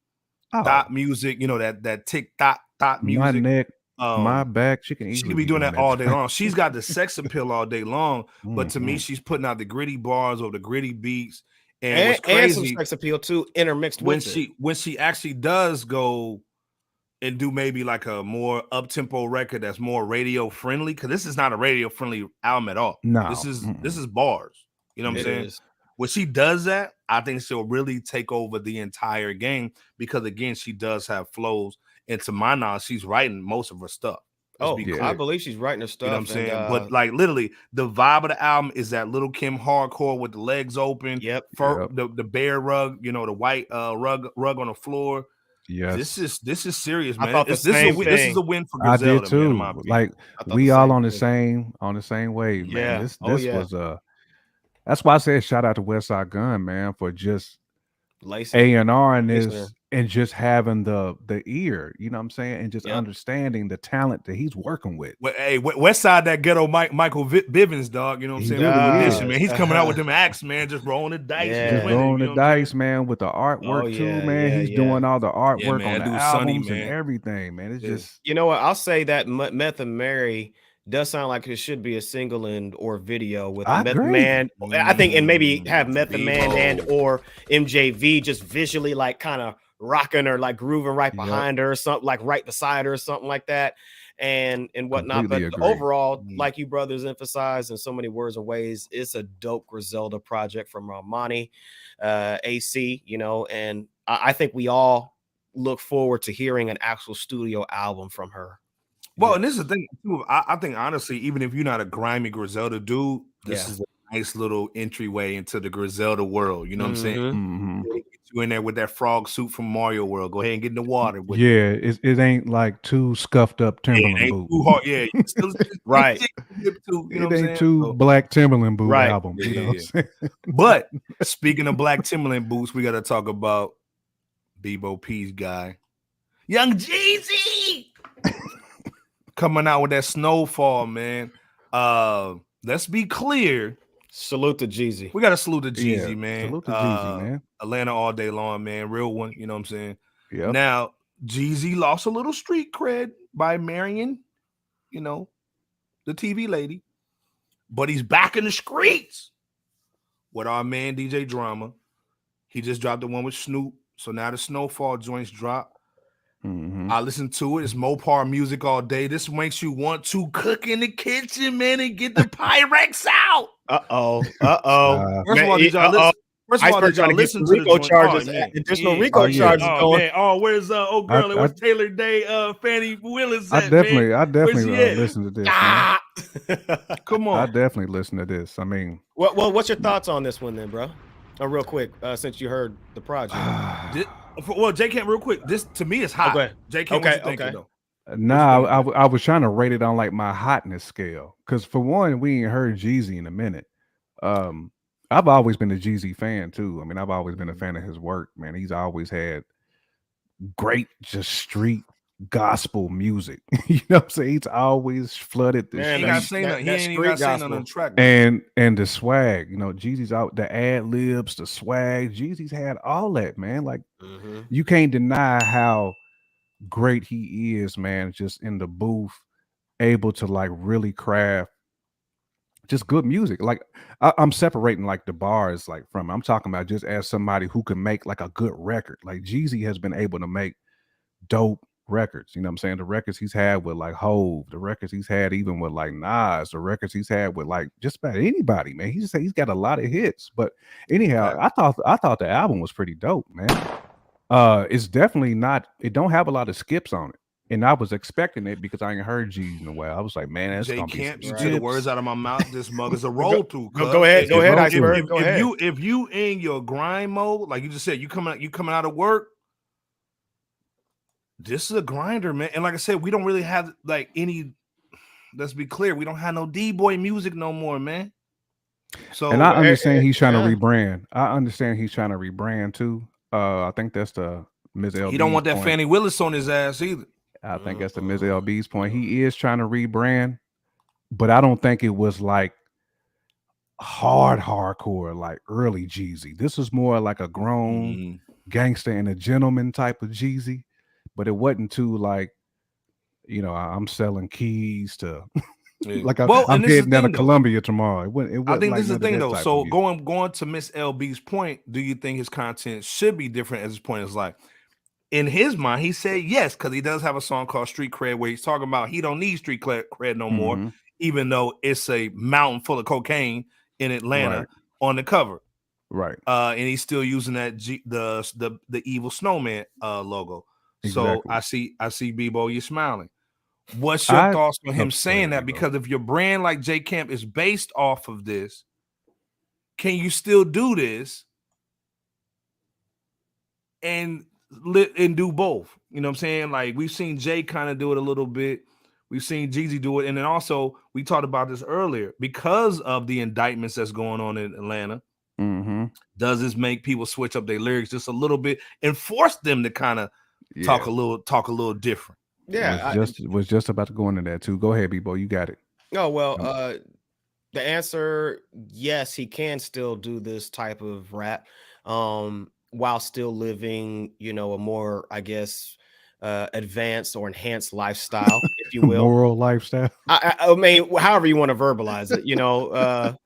music, you know, that tick dot music. My neck. My back, she can be doing that all day long. She's got the sex appeal all day long, but to me, she's putting out the gritty bars or the gritty beats, and some sex appeal too intermixed when she actually does go and do maybe like a more up tempo record that's more radio friendly, because this is not a radio friendly album at all. No, this is bars. You know what I'm saying? When she does that, I think she'll really take over the entire game because again, she does have flows. And to my knowledge, she's writing most of her stuff. I believe she's writing her stuff. You know what I'm saying? But like literally, the vibe of the album is that Little Kim hardcore with the legs open. The bear rug, you know, the white rug on the floor. Yeah, this is serious, man. This is a win for Griselda. I did too. Man, like we all on the same wave, man. This was that's why I said shout out to West Side Gun, man, for just A&R in this. And just having the ear, you know what I'm saying, and just understanding the talent that he's working with. Well, hey, West Side, that ghetto Michael Bivins, dog. You know what I'm saying? Really man. He's coming out with them acts, man, just rolling the dice. Just rolling the dice, man, with the artwork too, man. He's doing all the artwork on the albums and everything, man. It's just, you know what? I'll say that Method Mary does sound like it should be a single or video with Method Man. I think, and maybe have Method Man and or MJV just visually like kind of rocking or like grooving right behind her or something, like right beside her or something like that, and whatnot. But overall, like you brothers emphasize in so many words and ways, it's a dope Griselda project from Armani, AC, you know, and I think we all look forward to hearing an actual studio album from her. Well, and this is the thing too. I think honestly, even if you're not a grimy Griselda dude, this is a nice little entryway into the Griselda world. You know what I'm saying? Mm-hmm. Get you in there with that frog suit from Mario World. Go ahead and get in the water. With it ain't like two scuffed up Timberland boots. Too hard. Yeah, still, right. It ain't two black Timberland boot albums. You know what I'm saying? But speaking of black Timberland boots, we got to talk about Bebo P's guy, Young Jeezy. Coming out with that Snowfall, man. Let's be clear. Salute to Jeezy. We got to salute to Jeezy, man. Salute to Jeezy, man. Atlanta all day long, man. Real one, you know what I'm saying? Yeah. Now, Jeezy lost a little street cred by marrying, you know, the TV lady. But he's back in the streets with our man DJ Drama. He just dropped the one with Snoop. So now the Snowfall joints drop. Mm-hmm. I listen to it. It's Mopar music all day. This makes you want to cook in the kitchen, man, and get the Pyrex out. First of all, did y'all listen to Rico the charges? Additional Rico charges going. Man. Oh, where's girl? Where's Taylor Day? Fannie Willis. I definitely listen to this. Come on, I definitely listen to this. I mean, well, what's your thoughts on this one then, bro? Real quick, since you heard the project. Well, J Camp, real quick. This to me is hot. Okay. J Camp, what you thinking though? Nah, I was trying to rate it on like my hotness scale because for one, we ain't heard Jeezy in a minute. I've always been a Jeezy fan too. I mean, I've always been a fan of his work, man. He's always had great, just street gospel music. You know what I'm saying? He's always flooded the street. He ain't even got saying on the track. And the swag, you know, Jeezy's out, the ad libs, the swag. Jeezy's had all that, man. Like you can't deny how great he is, man. Just in the booth, able to like really craft just good music. Like I'm separating like the bars like from. I'm talking about just as somebody who can make like a good record. Like Jeezy has been able to make dope records, you know what I'm saying? The records he's had with like Hove, the records he's had even with like Nas, the records he's had with like just about anybody, man. He's got a lot of hits. But anyhow, I thought the album was pretty dope, man. It's definitely not. It don't have a lot of skips on it, and I was expecting it because I ain't heard Jeezy in a while. I was like, man, that's gonna can't be you took the words out of my mouth. This mug is a roll through. Go ahead, Iceberg. Go ahead. If you in your grind mode, like you just said, you coming out of work. This is a grinder, man. And like I said, we don't really have like any, let's be clear, we don't have no D-boy music no more, man. So and I understand he's trying to rebrand. I understand he's trying to rebrand too. I think that's the Ms. LB's He don't want that point. Fannie Willis on his ass either. I think that's the Ms. LB's point. He is trying to rebrand, but I don't think it was like hardcore like early Jeezy. This was more like a grown gangster and a gentleman type of Jeezy. But it wasn't too like, you know, I'm selling keys to like I'm heading down to Columbia tomorrow. It wasn't I think like this is the thing though. So going to Miss LB's point, do you think his content should be different at this point in his life? In his mind, he said yes, because he does have a song called Street Cred where he's talking about he don't need street cred no more, even though it's a mountain full of cocaine in Atlanta on the cover. Right. And he's still using that the evil snowman logo. Exactly. So I see Bebo, you're smiling. What's your thoughts on him saying that? Because if your brand like J Camp is based off of this, can you still do this and do both? You know what I'm saying? Like we've seen Jay kind of do it a little bit. We've seen Jeezy do it. And then also we talked about this earlier because of the indictments that's going on in Atlanta. Does this make people switch up their lyrics just a little bit and force them to kind of talk a little different? Yeah, was just about to go into that too. Go ahead, Bebo, you got it. Oh well, the answer, yes, he can still do this type of rap, while still living, you know, a more, I guess, advanced or enhanced lifestyle, if you will, moral lifestyle. I mean, however you want to verbalize it, you know.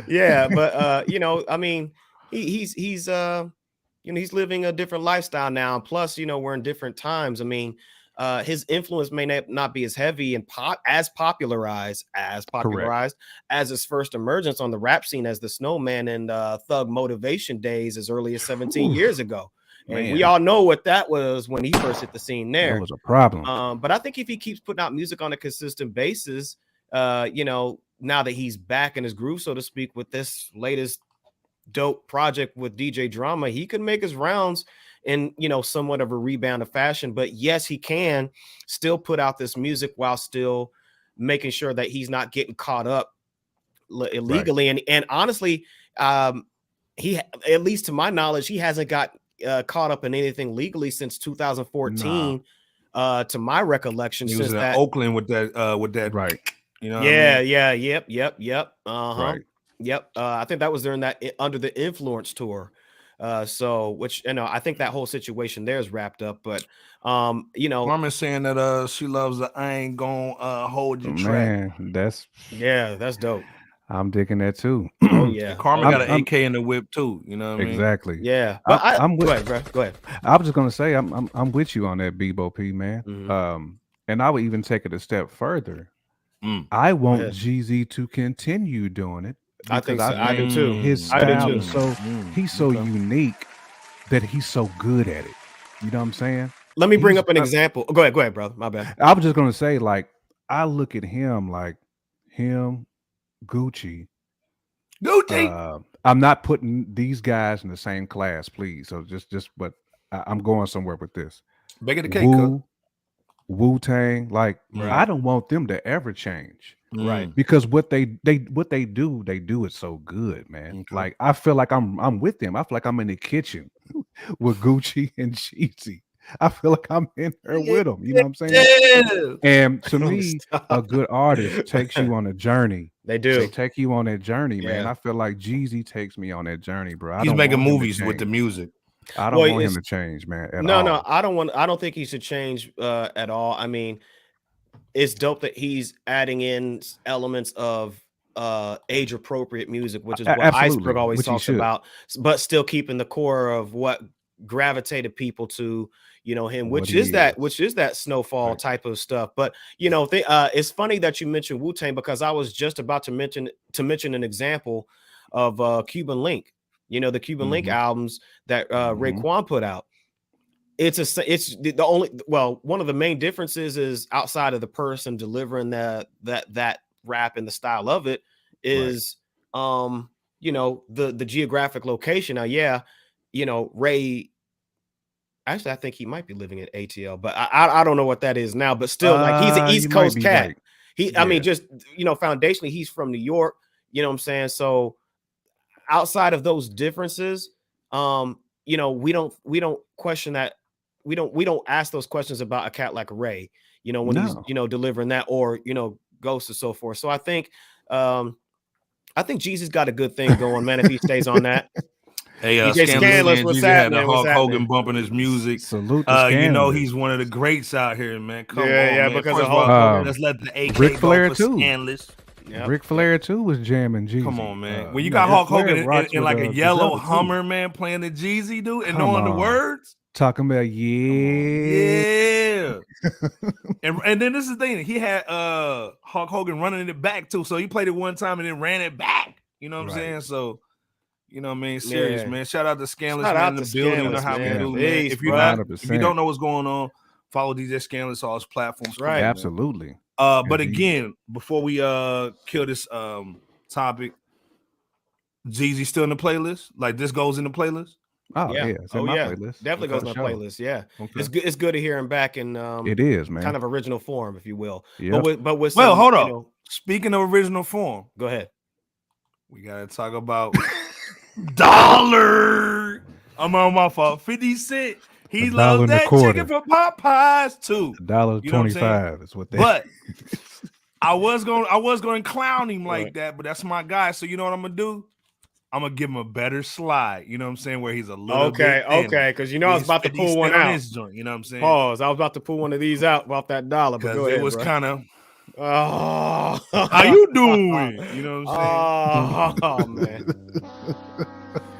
Yeah, but you know, I mean, he's he's living a different lifestyle now. And plus, we're in different times. I mean, his influence may not be as heavy and as popularized as his first emergence on the rap scene as the Snowman and Thug Motivation days as early as 17 years ago. And we all know what that was when he first hit the scene there. That was a problem. But I think if he keeps putting out music on a consistent basis, now that he's back in his groove, so to speak, with this latest dope project with DJ Drama, he can make his rounds in, somewhat of a rebound of fashion. But yes, he can still put out this music while still making sure that he's not getting caught up illegally. Right. And honestly, he, at least to my knowledge, he hasn't got caught up in anything legally since 2014. To my recollection, he was in Oakland with that, right? Yep. Right. Yep. I think that was during that Under the Influence tour. Which I think that whole situation there is wrapped up. But Carmen's saying that she loves the I ain't gonna hold you track. That's dope. I'm digging that too. Oh yeah, Carmen got an AK in the whip too. You know what I mean? Exactly. Yeah, but I'm with, go ahead, bro. Go ahead. I was just gonna say I'm with you on that, Bebo P, man. Mm-hmm. And I would even take it a step further. I want Jeezy to continue doing it. I think so. I do too. His style is he's so unique that he's so good at it. You know what I'm saying? Let me bring up an example. Go ahead, brother. My bad. I was just gonna say, like, I look at him like him. Gucci. I'm not putting these guys in the same class, please. So but I'm going somewhere with this. Bake the cake. Wu-Tang, like I don't want them to ever change, right? Because what they do it so good, man. Okay. Like I feel like I'm with them. I feel like I'm in the kitchen with Gucci and Jeezy. I feel like I'm in there with them. You know what I'm saying? Yeah. And to me, a good artist takes you on a journey. They do. They take you on that journey, man. I feel like Jeezy takes me on that journey, bro. He's making movies with the music. I don't want him to change, man. No, I don't think he should change at all. I mean, it's dope that he's adding in elements of age appropriate music, which is what Iceberg always talks about, but still keeping the core of what gravitated people to him, which is that Snowfall type of stuff. But it's funny that you mentioned Wu-Tang, because I was just about to mention an example of Cuban Link. The Cuban Link albums that Raekwon put out. It's the only, one of the main differences is, outside of the person delivering that rap and the style of it, is the geographic location. Now, Ray, actually, I think he might be living in ATL, but I don't know what that is now. But still, like, he's an East Coast cat. Right. I mean, just foundationally, he's from New York. You know what I'm saying? So outside of those differences, we don't question that. We don't ask those questions about a cat like Ray. When he's delivering that, or Ghost and so forth. So I think Jeezy's got a good thing going, man. If he stays on that. Hey, Scandalous, what's happening? Hulk Hogan bumping his music. Salute to he's one of the greats out here, man. Come on, man. Because of Hulk Hogan. Let's let the AK Ric Flair go for too. Scandalous. Yep. Ric Flair too was jamming Jeezy. Come on, man. When you got Hulk Hogan in like a yellow Hummer, man, playing the Jeezy, dude, and knowing the words. Talking about yeah. and then this is the thing. He had Hulk Hogan running it back too. So he played it one time and then ran it back. You know what I'm saying? So you know what I mean? Serious, man. Shout out to Scandalous, man, in the building. You know how we do, man. If you don't know what's going on, follow DJ Scandalous on all his platforms. Right. Absolutely. But again, before we kill this topic, Jeezy still in the playlist? Like, this goes in the playlist? Oh yeah, it's in my playlist. Definitely goes in the playlist. Yeah, okay. It's good to hear him back in it is, man, kind of original form, if you will. Yeah. But with well, hold on. Speaking of original form, go ahead. We gotta talk about Dollar. I'm on my fault. 50 Cent. He loves that chicken from Popeyes too. $1.25 is what they. But I was going to clown him like that, but that's my guy. So you know what I'm gonna do? I'm gonna give him a better slide. You know what I'm saying? Where he's a little bit okay. Because I was about to pull one out. You know what I'm saying? Pause. I was about to pull one of these out off that dollar. But go ahead, it was kind of. Oh, how you doing? You know what I'm saying? Oh man.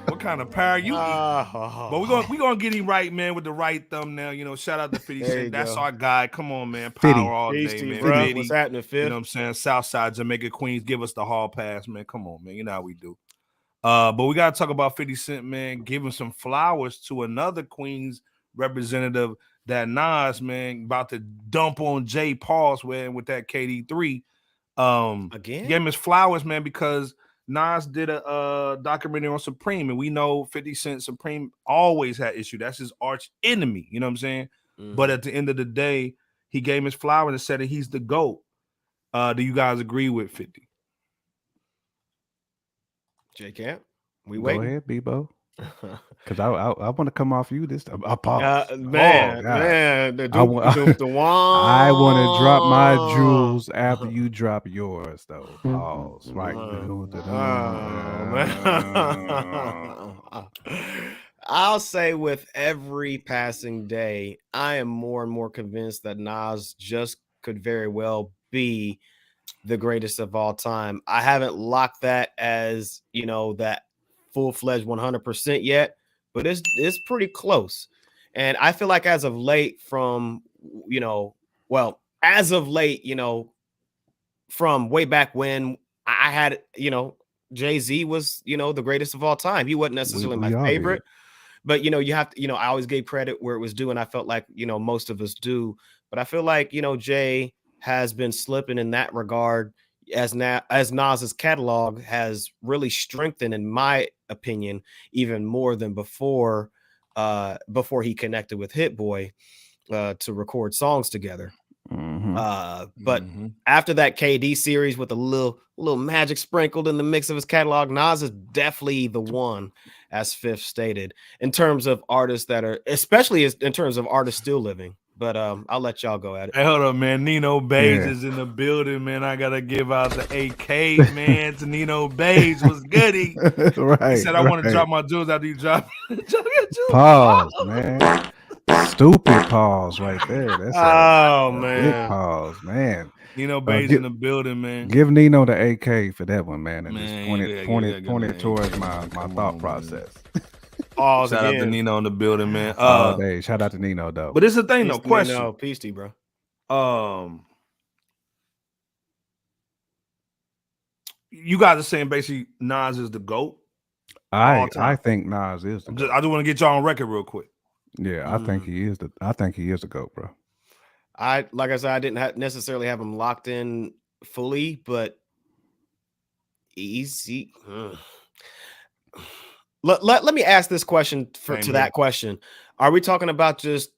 What kind of power you eat. But we're gonna get him right, man, with the right thumbnail. You know, shout out to 50 Cent. That's our guy. Come on, man. Power 50. all day, Feasty, man. bro. 50. What's happening, Fifth? You know what I'm saying? Southside, Jamaica, Queens, give us the hall pass, man. Come on, man. You know how we do. But we gotta talk about 50 Cent, man, giving some flowers to another Queens representative, that Nas, man, about to dump on Jay Pauls with that KD3. Again? Gave him his flowers, man, because Nas did a documentary on Supreme, and we know 50 Cent Supreme always had issue. That's his arch enemy, you know what I'm saying? But at the end of the day, he gave him his flowers and said that he's the GOAT. Do you guys agree with 50? J Camp, we wait. Go ahead, Bebo. Because I want to come off you this time. I pause. Man, the I want to drop my jewels after you drop yours, though. Pause. Right. I'll say with every passing day, I am more and more convinced that Nas just could very well be the greatest of all time. I haven't locked that as, you know, that full-fledged 100% yet, but it's pretty close. And I feel like as of late from, you know, from way back when I had, you know, Jay-Z was, you know, the greatest of all time. He wasn't necessarily my favorite, but, you know, you have to, you know, I always gave credit where it was due, and I felt like, you know, most of us do. But I feel like, you know, Jay has been slipping in that regard as Nas's catalog has really strengthened, in my opinion, even more than before he connected with Hit Boy to record songs together. But after that KD series with a little magic sprinkled in the mix of his catalog, Nas is definitely the one, as Fifth stated, in terms of artists that are, especially in terms of artists still living. But I'll let y'all go at it. Hey, hold up, man. Nino Bays is in the building, man. I gotta give out the AK, man, to Nino Bays. Was goody. He said, I want to drop my jewels after you drop your jewels. Pause, man. Stupid pause right there. That's man. Pause, man. Nino Bays in the building, man. Give Nino the AK for that one, man, and just point it towards my thought process. Shout out to Nino in the building, man. Shout out to Nino, though. But it's the thing, though. Question. No, peace to you, bro. You guys are saying basically Nas is the GOAT? I think Nas is the GOAT. I just want to get y'all on record real quick. Yeah, I think he is the GOAT, bro. Like I said, I didn't necessarily have him locked in fully, but easy. Let me ask this question that question. Are we talking about just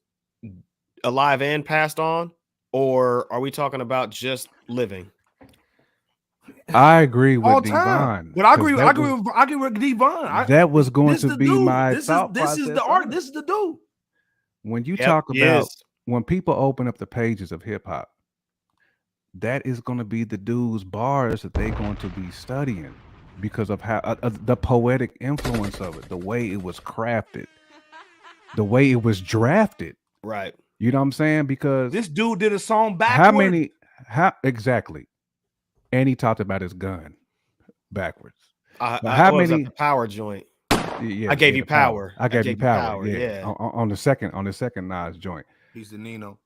alive and passed on, or are we talking about just living? I agree with Devon. But I agree with Devon. That was going to be my thought process. This is the art. This is the dude. When you talk about when people open up the pages of hip hop, that is going to be the dude's bars that they're going to be studying because of how the poetic influence of it, the way it was crafted, the way it was drafted. Right. You know what I'm saying? Because this dude did a song backwards. How exactly? And he talked about his gun backwards. How many the power joint? Yeah, I gave you power. I gave you power. Yeah. On the second Nas joint. He's the Nino.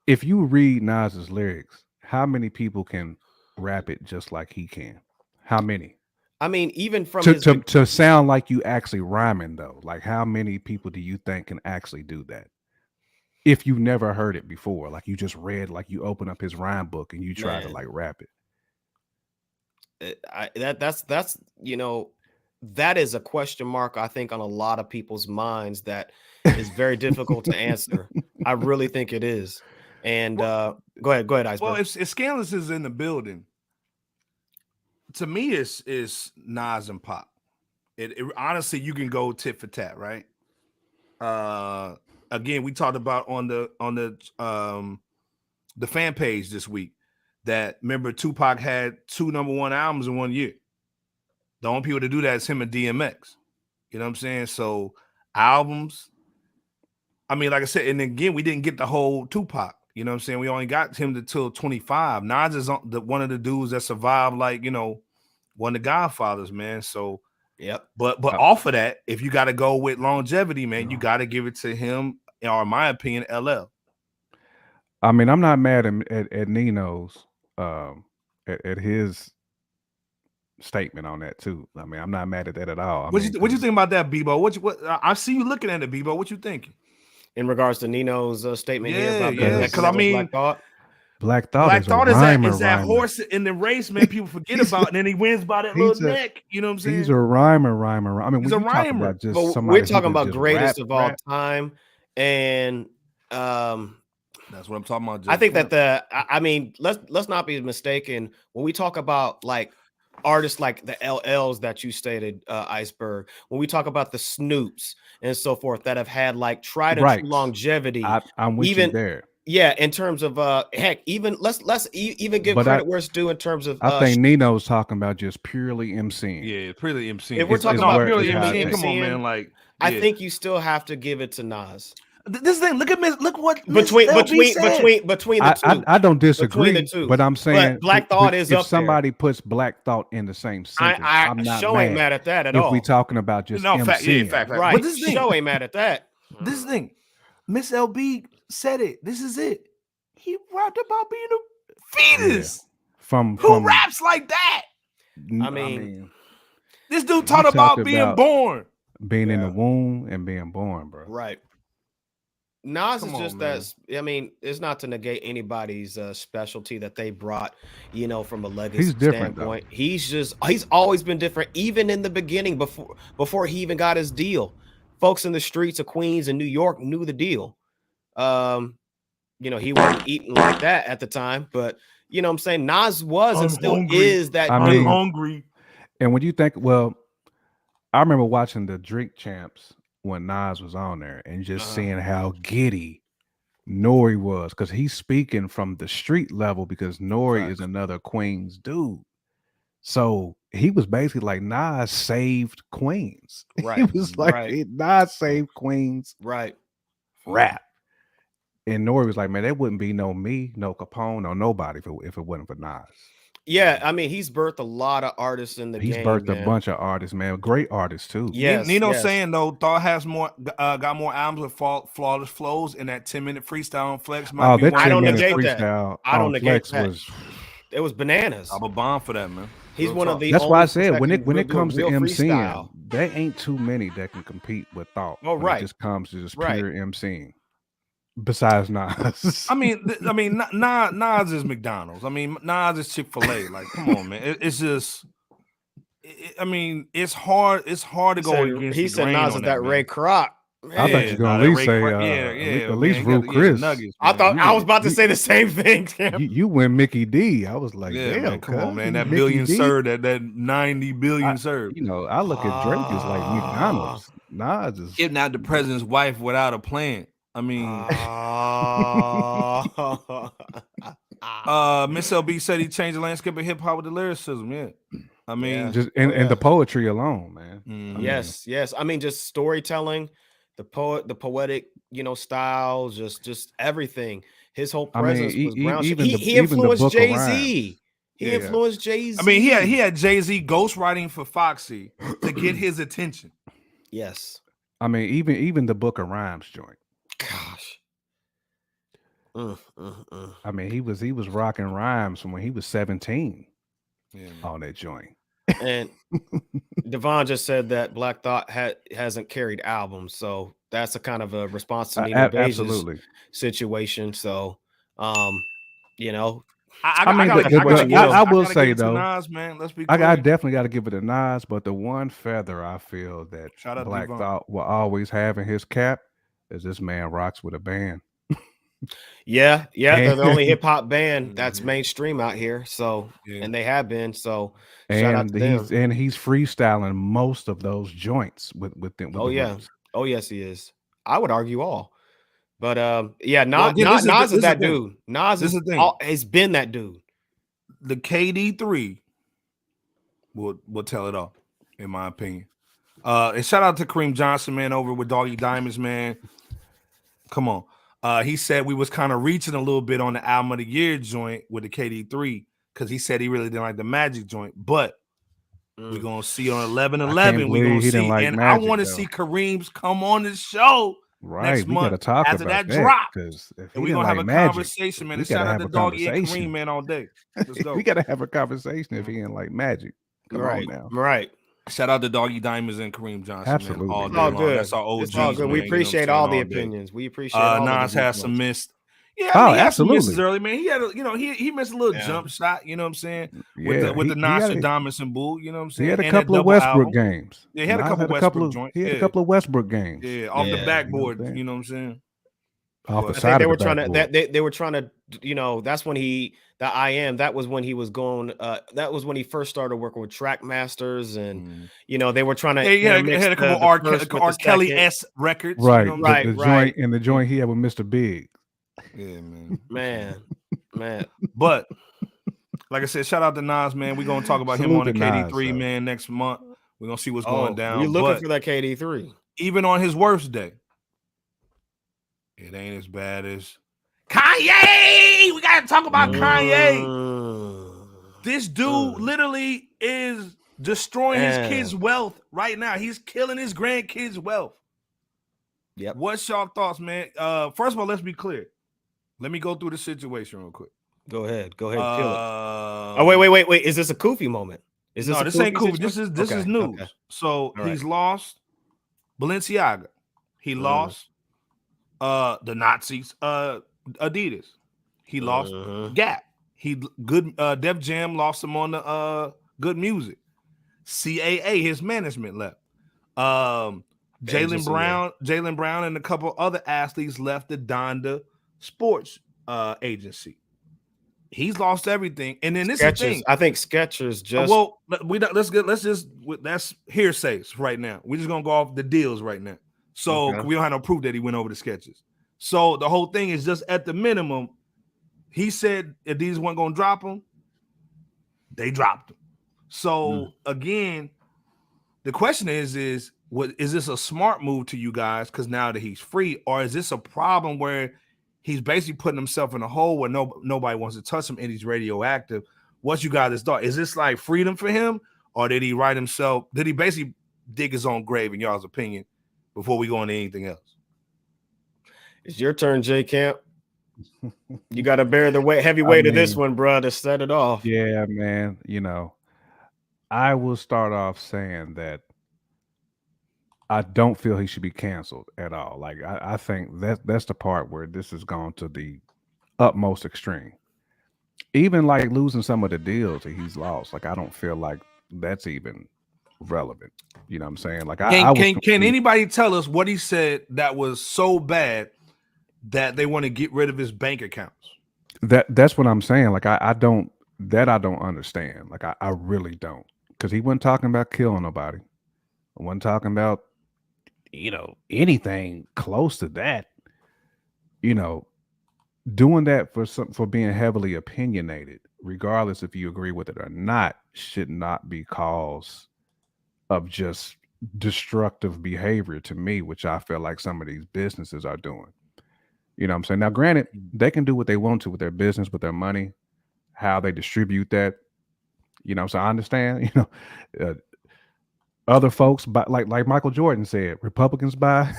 If you read Nas's lyrics, how many people can rap it just like he can? How many? I mean, even from to sound like you actually rhyming though, like how many people do you think can actually do that? If you never heard it before, like you just read, like you open up his rhyme book and you try to like rap it. That's you know, that is a question mark, I think, on a lot of people's minds that is very difficult to answer. I really think it is. And go ahead, Iceberg. Well, if Scandalous is in the building, to me, it's Nas and Pop. It honestly, you can go tit for tat, right? Again, we talked about on the fan page this week that remember Tupac had 2 #1 albums in 1 year. The only people to do that is him and DMX. You know what I'm saying? So albums. I mean, like I said, and again, we didn't get the whole Tupac. You know what I'm saying? We only got him until 25. Nas is one of the dudes that survived, like, you know, one of the Godfathers, man. So Yep. But off of that, if you got to go with longevity, man, you got to give it to him, or in my opinion, LL. I mean, I'm not mad at Nino's at his statement on that too. I mean, I'm not mad at that at all. What you think about that, Bebo? What I see you looking at it, Bebo. What you thinking in regards to Nino's statement here about because I mean, Black Thought is that horse in the race, man. People forget about, and then he wins by that little neck. You know what I'm saying? He's a rhymer. I mean, he's a rhymer. We're talking about greatest of all time, and that's what I'm talking about. I think that I mean, let's not be mistaken when we talk about like artists like the LLs that you stated, Iceberg. When we talk about the Snoops and so forth that have had like tried and true longevity, I'm with you there. Yeah, in terms of heck, even let's even give credit where it's due in terms of. I think Nino's talking about just purely MCing. Yeah, purely MCing. If we're talking about purely MCing, come on, man. Like, I think you still have to give it to Nas. This thing, look what between the two. I don't disagree, but I'm saying Black Thought is up. If somebody puts Black Thought in the same sentence, I'm not ain't mad at that at all. If we talking about just fact. Right? But this show ain't mad at that. This thing, Miss LB said it. This is it. He rapped about being a fetus. Who raps like that? I mean, this dude talked about being born, being in the womb and being born, bro. Right. Nas is just that. I mean, it's not to negate anybody's specialty that they brought, from a legacy standpoint. He's always been different, even in the beginning before he even got his deal. Folks in the streets of Queens and New York knew the deal. He wasn't eating like that at the time, but you know what I'm saying? Nas was and still is that. I'm hungry. And when you think, I remember watching the Drink Champs when Nas was on there and just seeing how giddy Nori was, because he's speaking from the street level, because Nori is another Queens dude. So he was basically like, Nas saved Queens. Right. He was like, Nas saved Queens. Right. Rap. And Nori was like, man, there wouldn't be no me, no Capone, or nobody if it wasn't for Nas. Yeah, I mean, he's birthed a lot of artists in the game. He's birthed a bunch of artists, man. Great artists too. Yeah, Nino's saying though, Thought has got more albums with flawless flows, and that 10-minute freestyle on Flex. I don't negate that. I don't negate that. It was bananas. I'm a bomb for that, man. He's one of the. That's why I said when it comes to MCing, there ain't too many that can compete with Thought. Oh, right. It just comes to just pure MCing. Besides Nas, I mean, Nas is McDonald's. I mean, Nas is Chick-fil-A. Like, come on, man. It's just, I mean, it's hard. It's hard to go against. He said Nas is that Ray Kroc. I thought you were gonna at least say, at least Ruth Chris. I was about to say the same thing. You win Mickey D. I was like, damn, man, come on, man. That billion served, that 90 billion served. I look at Drake as like McDonald's. Nas is getting out the president's wife without a plan. I mean, Miss LB said he changed the landscape of hip hop with the lyricism. Yeah, I mean, just and the poetry alone, man. Mm-hmm. Yes. I mean, just storytelling, the poetic, styles, just everything. His whole presence was ground. He influenced Jay-Z. He influenced Jay-Z. I mean, he had Jay-Z ghostwriting for Foxy to get his attention. Yes. I mean, even the Book of Rhymes joint. Gosh. I mean, he was rocking rhymes from when he was 17 on that joint. And Devon just said that Black Thought hasn't carried albums, so that's a kind of a response to Nino Beja's situation. So, I will say though, Nas, man, let's be I definitely got to give it a Nas, but the one feather I feel that Black Thought will always have in his cap is this man rocks with a band. Yeah, they're the only hip hop band that's mainstream out here. So, and they have been. So, shout out to them. And he's freestyling most of those joints with them. Oh yes, he is. I would argue all, but Nas is that dude. Nas has been that dude. The KD3 will tell it all, in my opinion. And shout out to Kareem Johnson, man, over with Doggy Diamonds, man. Come on. He said we was kind of reaching a little bit on the album of the year joint with the KD3 because he said he really didn't like the Magic joint. But We're gonna see on 11/11. We're gonna see, and Magic, I want to see Kareem's come on the show next month. We gotta talk after about that drop, because and we're gonna have a conversation, man. And shout out to Doggy and Kareem, man, all day. Let's go. We gotta have a conversation if he ain't like Magic. Come on now, right. Shout out to Doggy Diamonds and Kareem Johnson. Absolutely, man, all it's day all long. good. That's our OGs. It's all good. Man, we appreciate all the opinions. We appreciate all Nas the has some missed. Yeah, he had some absolutely. misses early, man. He had, he missed a little jump shot. You know what I'm saying? With the Nostradamus and Bull. You know what I'm saying? He had a couple of Westbrook games. Yeah, he had a couple of Westbrook joints. He had a couple of Westbrook games. Yeah, off the backboard. You know what I'm saying? Off the side. They were trying to. They were trying to. You know, that's when that was when he was going. That was when he first started working with Trackmasters, and you know they were trying to. He had a couple R. Kelly-esque records. Right, you know right. Joint in the joint he had with Mr. Big. Yeah, man. But like I said, shout out to Nas, man. We're gonna talk about him on the KD3, man, next month. We're gonna see what's going down. We're looking for that KD3. Even on his worst day, it ain't as bad as Kanye. We gotta talk about Kanye. This dude literally is destroying his kids' wealth right now. He's killing his grandkids' wealth. Yep. What's y'all thoughts, man? First of all, let's be clear. Let me go through the situation real quick. Go ahead. Kill it. Oh, wait. Is this a Kofi moment? This ain't Kofi. This is news. Okay. So he's lost Balenciaga. He lost the Nazis, Adidas. He lost Gap. Def Jam lost him on the Good Music. CAA, his management left. Jaylen Brown and a couple other athletes left the Donda Sports agency. He's lost everything, and then this is the thing. I think Skechers just that's hearsays right now. We're just gonna go off the deals right now, so we don't have no proof that he went over the Skechers. So the whole thing is just at the minimum. He said if these weren't gonna drop him, they dropped him. So again, the question is what is this a smart move to you guys? Because now that he's free, or is this a problem where he's basically putting himself in a hole where nobody wants to touch him and he's radioactive? What's you guys' thought? Is this like freedom for him, or did he write himself? Did he basically dig his own grave, in y'all's opinion, before we go into anything else? It's your turn, J Camp. You got to bear the heavy weight of this one, bro, to set it off. Yeah, man. You know, I will start off saying that I don't feel he should be canceled at all. Like I think that's the part where this has gone to the utmost extreme. Even like losing some of the deals that he's lost, like I don't feel like that's even relevant. You know what I'm saying? Like can anybody tell us what he said that was so bad that they want to get rid of his bank accounts? That's what I'm saying. Like I don't understand. Like I really don't, because he wasn't talking about killing nobody. I wasn't talking about anything close to that. Doing that for being heavily opinionated, regardless if you agree with it or not, should not be cause of just destructive behavior to me, which I feel like some of these businesses are doing. You know what I'm saying? Now, granted, they can do what they want to with their business, with their money, how they distribute that. So I understand, other folks buy, like Michael Jordan said, Republicans buy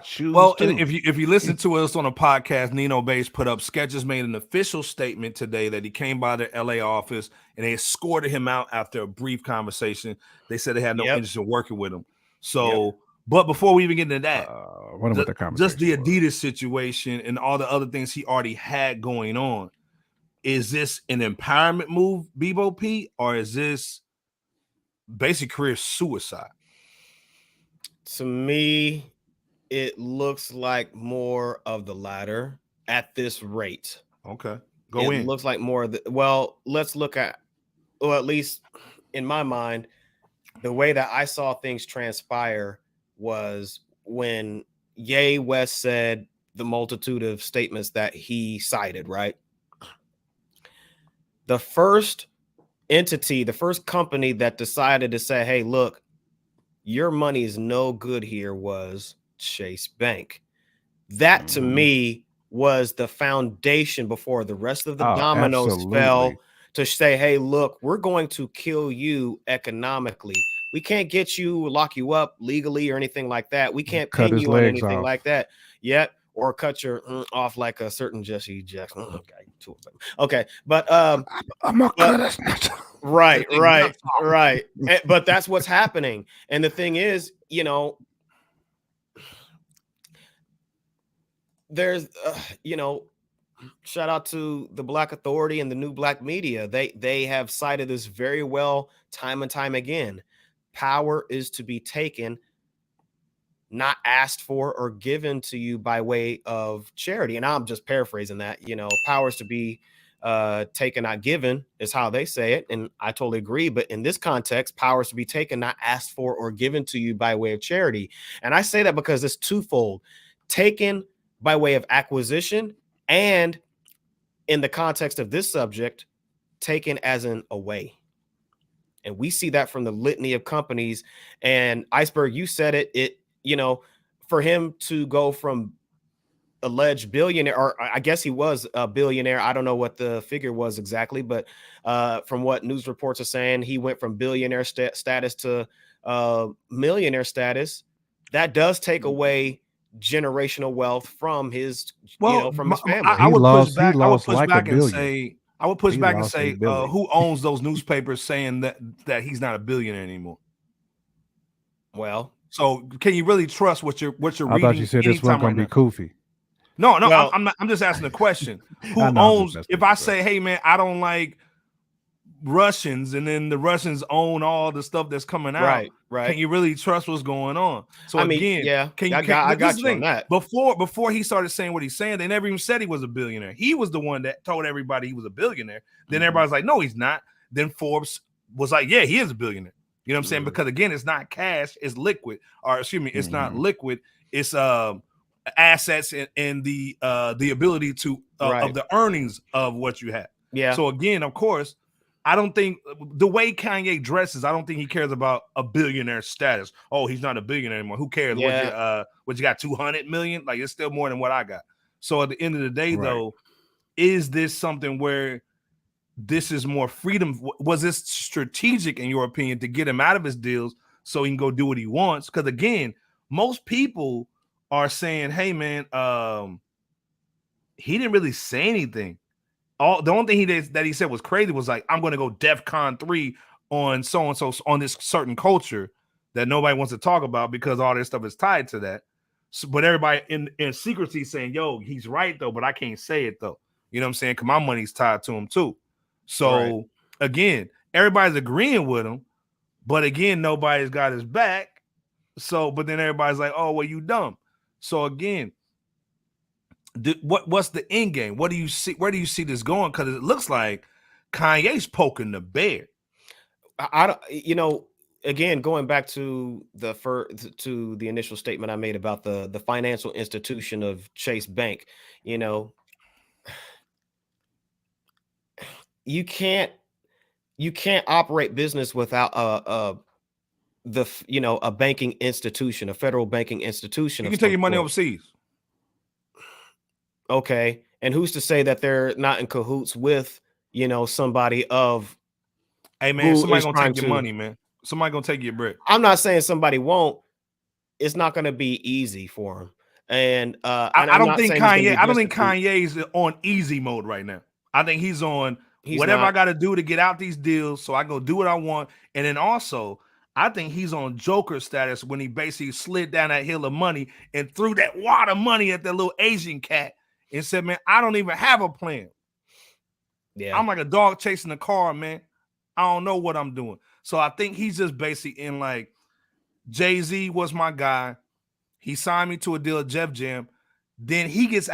shoes. Well, too. if you listen to us on a podcast, Nino Bass put up, Skechers made an official statement today that he came by their LA office and they escorted him out after a brief conversation. They said they had no interest in working with him. So, but before we even get into that, just the Adidas situation and all the other things he already had going on, is this an empowerment move, Bebo P, or is this basic career suicide? To me, it looks like more of the latter at this rate. Okay, it looks like more of the. Let's look at, at least in my mind, the way that I saw things transpire was when Ye West said the multitude of statements that he cited. Right, the first entity, the first company that decided to say, hey, look, your money is no good here, was Chase Bank. That to me was the foundation before the rest of the dominoes fell to say, hey, look, we're going to kill you economically. We can't get you, lock you up legally or anything like that. We can't pin you on anything like that yet, or cut your off like a certain Jesse Jackson. Okay, but I'm not right. But that's what's happening. And the thing is, you know, there's you know, shout out to the Black Authority and the new Black media. They have cited this very well time and time again. Power is to be taken, not asked for or given to you by way of charity. And I'm just paraphrasing that. You know, power is to be taken, not given, is how they say it. And I totally agree. But in this context, power is to be taken, not asked for or given to you by way of charity. And I say that because it's twofold: taken by way of acquisition, and in the context of this subject, taken as an away. And we see that from the litany of companies. And Iceberg, you said it, you know, for him to go from alleged billionaire, or I guess he was a billionaire. I don't know what the figure was exactly, but from what news reports are saying, he went from billionaire status to millionaire status. That does take away generational wealth from his, from his family. I would push back and say, who owns those newspapers saying that he's not a billionaire anymore? Well, so can you really trust what you're reading? I thought you said this one gonna be Kofi. No, well, I'm just asking a question. Who owns? If I say, hey man, I don't like Russians, and then the Russians own all the stuff that's coming out, right? Can you really trust what's going on? So I got you on that. Before he started saying what he's saying, they never even said he was a billionaire. He was the one that told everybody he was a billionaire. Then everybody's like, no, he's not. Then Forbes was like, yeah, he is a billionaire. You know what I'm saying? Because again, it's not cash, it's liquid, or excuse me, it's not liquid, it's assets and the ability to of the earnings of what you have. Yeah. So again, of course, I don't think the way Kanye dresses, I don't think he cares about a billionaire status. Oh, he's not a billionaire anymore. Who cares? Yeah. What you got, 200 million? Like, it's still more than what I got. So at the end of the day, though, is this something where this is more freedom? Was this strategic, in your opinion, to get him out of his deals so he can go do what he wants? Because again, most people are saying, hey, man, he didn't really say anything. The only thing that he said was crazy was like, I'm going to go DEFCON 3 on so-and-so on this certain culture that nobody wants to talk about because all this stuff is tied to that. So, but everybody in secrecy saying, yo, he's right, though, but I can't say it, though. You know what I'm saying? Because my money's tied to him, too. So, again, everybody's agreeing with him, but again, nobody's got his back. So, but then everybody's like, oh, well, you dumb. So, again, what's the end game? What do you see? Where do you see this going? Because it looks like Kanye's poking the bear. I don't, you know, again, going back to the initial statement I made about the financial institution of Chase Bank, you know, you can't operate business without a banking institution, a federal banking institution. You can take your money overseas. Okay. And who's to say that they're not in cahoots with, somebody of, hey man, somebody gonna take your money, man. Somebody gonna take your bread. I'm not saying somebody won't. It's not gonna be easy for him. And I don't think Kanye's on easy mode right now. I think he's on whatever I gotta do to get out these deals so I go do what I want. And then also, I think he's on Joker status when he basically slid down that hill of money and threw that wad of money at that little Asian cat and said, man, I don't even have a plan. Yeah, I'm like a dog chasing a car, man. I don't know what I'm doing. So I think he's just basically in like, Jay-Z was my guy. He signed me to a deal at Def Jam. Then he gets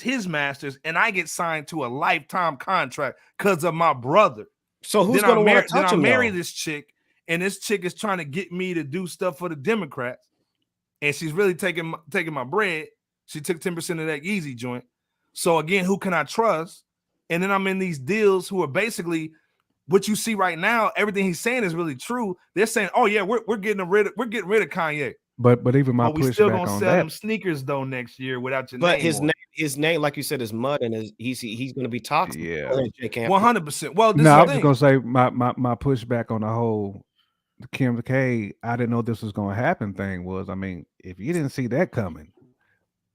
his masters, and I get signed to a lifetime contract because of my brother. So who's going to want to touch him? I marry this chick, and this chick is trying to get me to do stuff for the Democrats, and she's really taking my bread. She took 10% of that Yeezy joint. So again, who can I trust? And then I'm in these deals who are basically what you see right now. Everything he's saying is really true. They're saying, "Oh yeah, we're getting rid of Kanye. But even my we still pushback gonna on sell that. them sneakers though next year without your But name. his name, like you said, is mud, and he's going to be toxic. Yeah, 100%. Well, no, I was just gonna say my pushback on the whole Kim K, I didn't know this was gonna happen thing was, I mean, if you didn't see that coming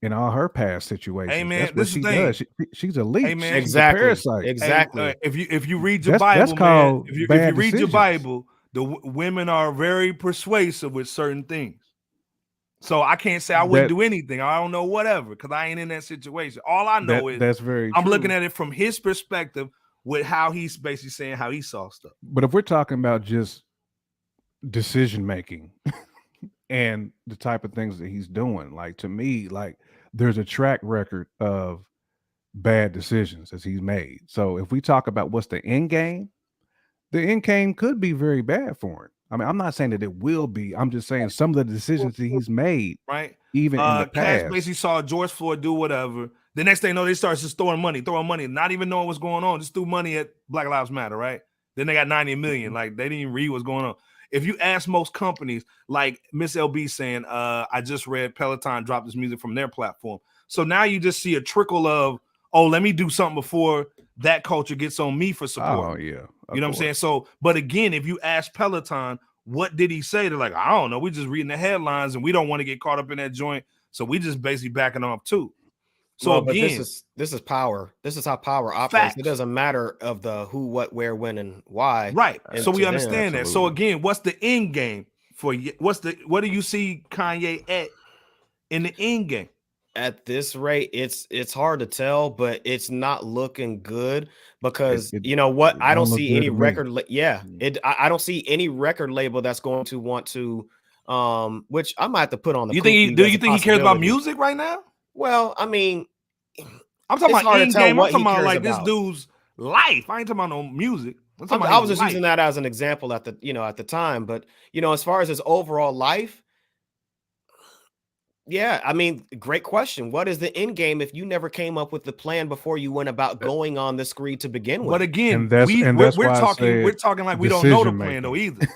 in all her past situations, hey man, that's what she does. She's a leech. Hey man, she's a parasite. Exactly. Hey, if you read your Bible, that's called man, if you bad read your decisions. Bible, the women are very persuasive with certain things. So I can't say I wouldn't do anything. I don't know, whatever, because I ain't in that situation. All I know is that's very I'm true. looking at it from his perspective with how he's basically saying how he saw stuff. But if we're talking about just decision making and the type of things that he's doing, like, to me, like, there's a track record of bad decisions as he's made. So if we talk about what's the end game, the end game could be very bad for him. I mean, I'm not saying that it will be. I'm just saying some of the decisions that he's made, right? Even in the past. Cash basically saw George Floyd do whatever. The next thing you know, they started just throwing money, not even knowing what's going on, just threw money at Black Lives Matter, right? Then they got 90 million. Like, they didn't even read what's going on. If you ask most companies, like Miss LB saying, I just read Peloton dropped this music from their platform. So now you just see a trickle of, oh, let me do something before that culture gets on me for support. Oh, yeah. You know what I'm saying? So, but again, if you ask Peloton, what did he say? They're like, I don't know. We're just reading the headlines and we don't want to get caught up in that joint. So we just basically backing off too. So well, again, this is power. This is how power operates. Facts. It doesn't matter of the who, what, where, when, and why. Right. And so we understand that. So absolutely. again, what's the end game for you? What do you see Kanye at in the end game? At this rate, it's hard to tell, but it's not looking good because you know what? I don't see any record. I don't see any record label that's going to want to, which I might have to put on the. Do you think he cares about music right now? Well, I mean, I'm talking about end game. I'm talking about like this dude's life. I ain't talking about no music. I was just using that as an example at the time, but as far as his overall life. Yeah, I mean, great question. What is the end game if you never came up with the plan before you went about going on the screed to begin with? But again, we're talking like we don't know the plan though either.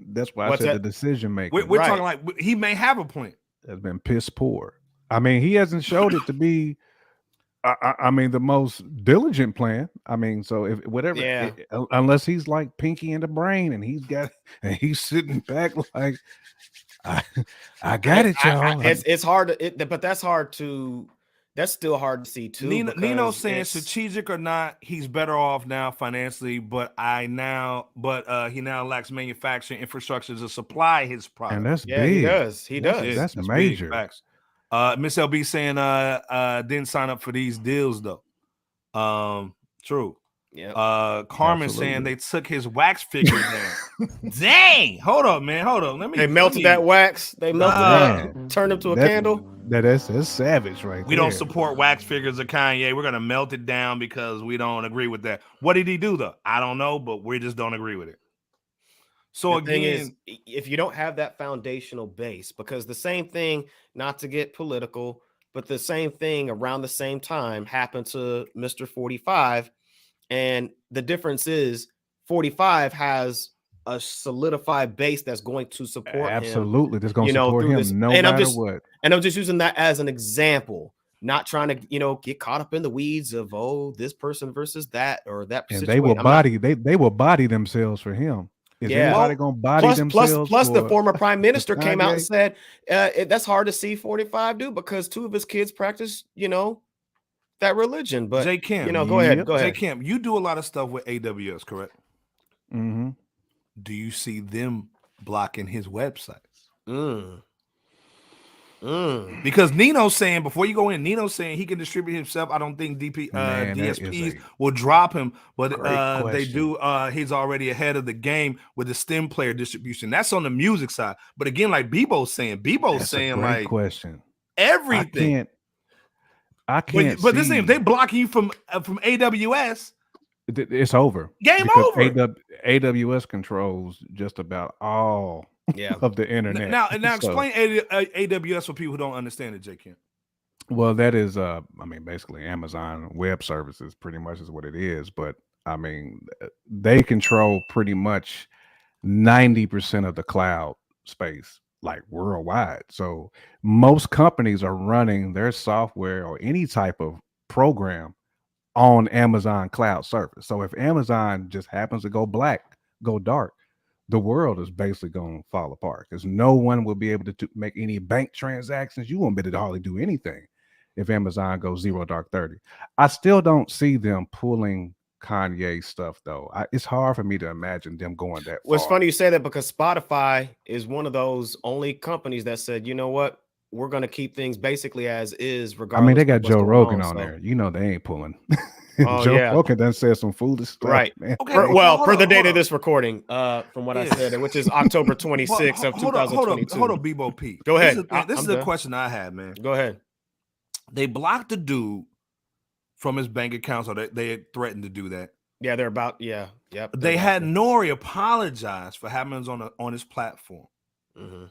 That's why I said the decision making. We're talking like he may have a plan. Has been piss poor. I mean, he hasn't showed it to be. I mean, the most diligent plan. I mean, so if whatever, unless he's like Pinky in the Brain and he's sitting back like. I got it, y'all. It's hard but that's hard to. That's still hard to see too. Nino's saying strategic or not, he's better off now financially. But he now lacks manufacturing infrastructure to supply his product. And that's big. He does. That's major. Facts. Miss LB saying didn't sign up for these deals though. True. Yeah. Carmen saying they took his wax figure down. Dang! Hold up, man. Hold up. They melted that wax. They melted that. Turned him to a candle. That's savage, right? We don't support wax figures of Kanye. We're gonna melt it down because we don't agree with that. What did he do though? I don't know, but we just don't agree with it. So the thing is, if you don't have that foundational base, because the same thing, not to get political, but the same thing around the same time happened to Mr. 45. And the difference is 45 has a solidified base that's going to support him. That's going to support him no matter what. And I'm just using that as an example, not trying to, get caught up in the weeds of, this person versus that or that. And they will body themselves for him. Is anybody going to body themselves? Plus the former prime minister came out and said, that's hard to see 45 do because two of his kids practice, that religion. But J. Kim, go ahead. J. Kim, you do a lot of stuff with AWS, correct? Mm-hmm. Do you see them blocking his websites? Because Nino's saying before you go in, Nino's saying he can distribute himself. I don't think DSPs will drop him, but they do. He's already ahead of the game with the stem player distribution. That's on the music side. But again, like Bebo's saying, like question. Everything. I can't. But this thing, if they block you from AWS, it's over. Game over. AWS controls just about all of the internet. Now explain AWS for people who don't understand it, J. Kim. Well, that is, basically Amazon Web Services, pretty much is what it is. But I mean, they control pretty much 90% of the cloud space like worldwide. So most companies are running their software or any type of program on Amazon cloud service. So if Amazon just happens to go dark, the world is basically going to fall apart because no one will be able to make any bank transactions. You won't be able to hardly do anything if Amazon goes zero dark 30. I still don't see them pulling Kanye stuff though. It's hard for me to imagine them going that Well, far. it's funny you say that because Spotify is one of those only companies that said, you know what, we're going to keep things basically as is, regardless. I mean, they got Joe Rogan on there. You know, they ain't pulling. Oh, Joe Rogan done said some foolish stuff, right? Man. Okay, per the date of this recording, from what I said, which is October 26th of 2022. Hold on, Bebo P. Go ahead. This is a question I had, man. Go ahead. They blocked the dude from his bank account, so they threatened to do that. Yeah, they're about. Yeah, yep. They had Nori apologize for having on his platform,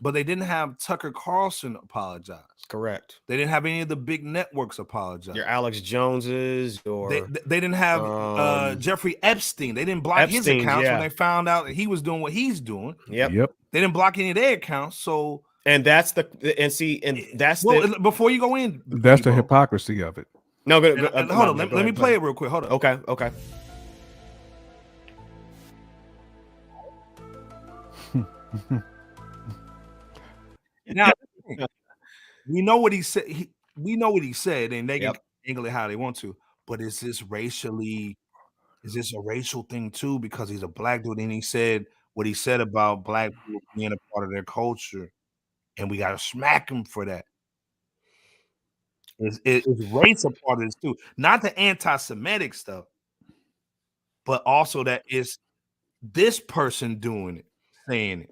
but they didn't have Tucker Carlson apologize. Correct. They didn't have any of the big networks apologize. Your Alex Joneses, they didn't have Jeffrey Epstein. They didn't block his accounts when they found out that he was doing what he's doing. Yep. They didn't block any of their accounts. So that's before you go in. That's the hypocrisy of it. No, hold on. Let me play it real quick. Hold on. Okay. Now we know what he said. We know what he said, and they can angle it how they want to. But is this a racial thing too? Because he's a black dude, and he said what he said about black people being a part of their culture, and we got to smack him for that. Is race a part of this too? Not the anti-Semitic stuff, but also that is this person doing it, saying it.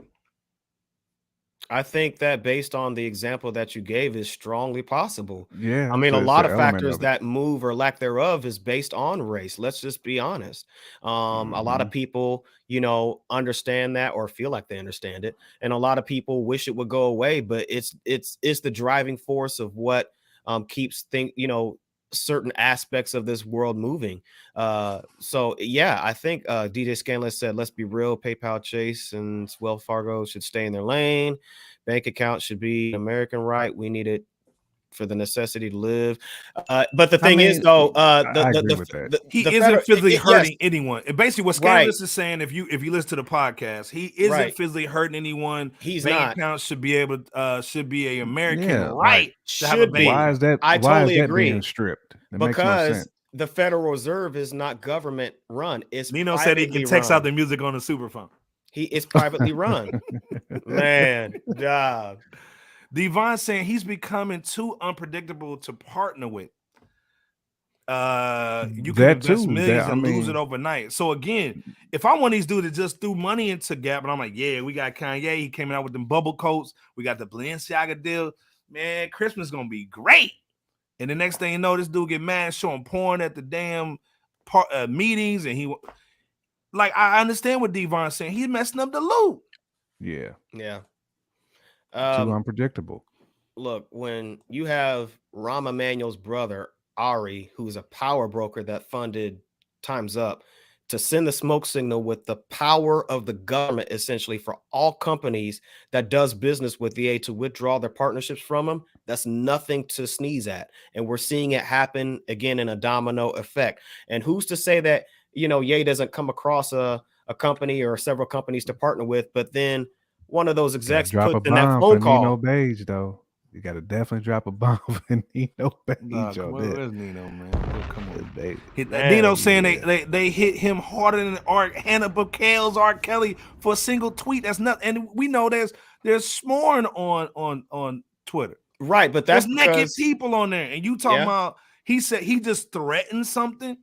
I think that based on the example that you gave is strongly possible. Yeah. I mean, a lot of factors that move or lack thereof is based on race. Let's just be honest. A lot of people, understand that or feel like they understand it. And a lot of people wish it would go away, but it's the driving force of what keeps certain aspects of this world moving. So yeah, I think DJ Scanless said, let's be real, PayPal, Chase, and Wells Fargo should stay in their lane. Bank account should be American right. We need it for the necessity to live. But the thing is, though, he isn't physically hurting anyone. And basically, what Scanless is saying, if you listen to the podcast, he isn't physically hurting anyone. He's bank not. Account should be able should be a American right to have a bank. Why is that? I totally agree. Being stripped because the Federal Reserve is not government run. It's Nino said he can text out the music on the superphone. It's privately run. Man, dog. Devon saying he's becoming too unpredictable to partner with. You can invest millions and lose it overnight. So again, if I want these dudes to just threw money into Gap, and I'm like, yeah, we got Kanye. He came out with them bubble coats. We got the Balenciaga deal. Man, Christmas is gonna be great. And the next thing you know, this dude get mad, showing porn at the damn meetings, and I understand what Devon's saying. He's messing up the loop. Yeah. Too unpredictable. Look, when you have Rahm Emanuel's brother, Ari, who's a power broker that funded Time's Up, to send the smoke signal with the power of the government, essentially, for all companies that does business with Ye to withdraw their partnerships from him, that's nothing to sneeze at. And we're seeing it happen again in a domino effect. And who's to say that, Ye doesn't come across a company or several companies to partner with, but then one of those execs put in that phone call. Nino Beige, though. You got to definitely drop a bomb for Nino Beige. Where's Nino, man? Come on. Nino saying they hit him harder than Hannah Buckel's R. Kelly for a single tweet. That's nothing. And we know there's sworn on Twitter. Right, but there's naked people on there. And you talking about, he said he just threatened something.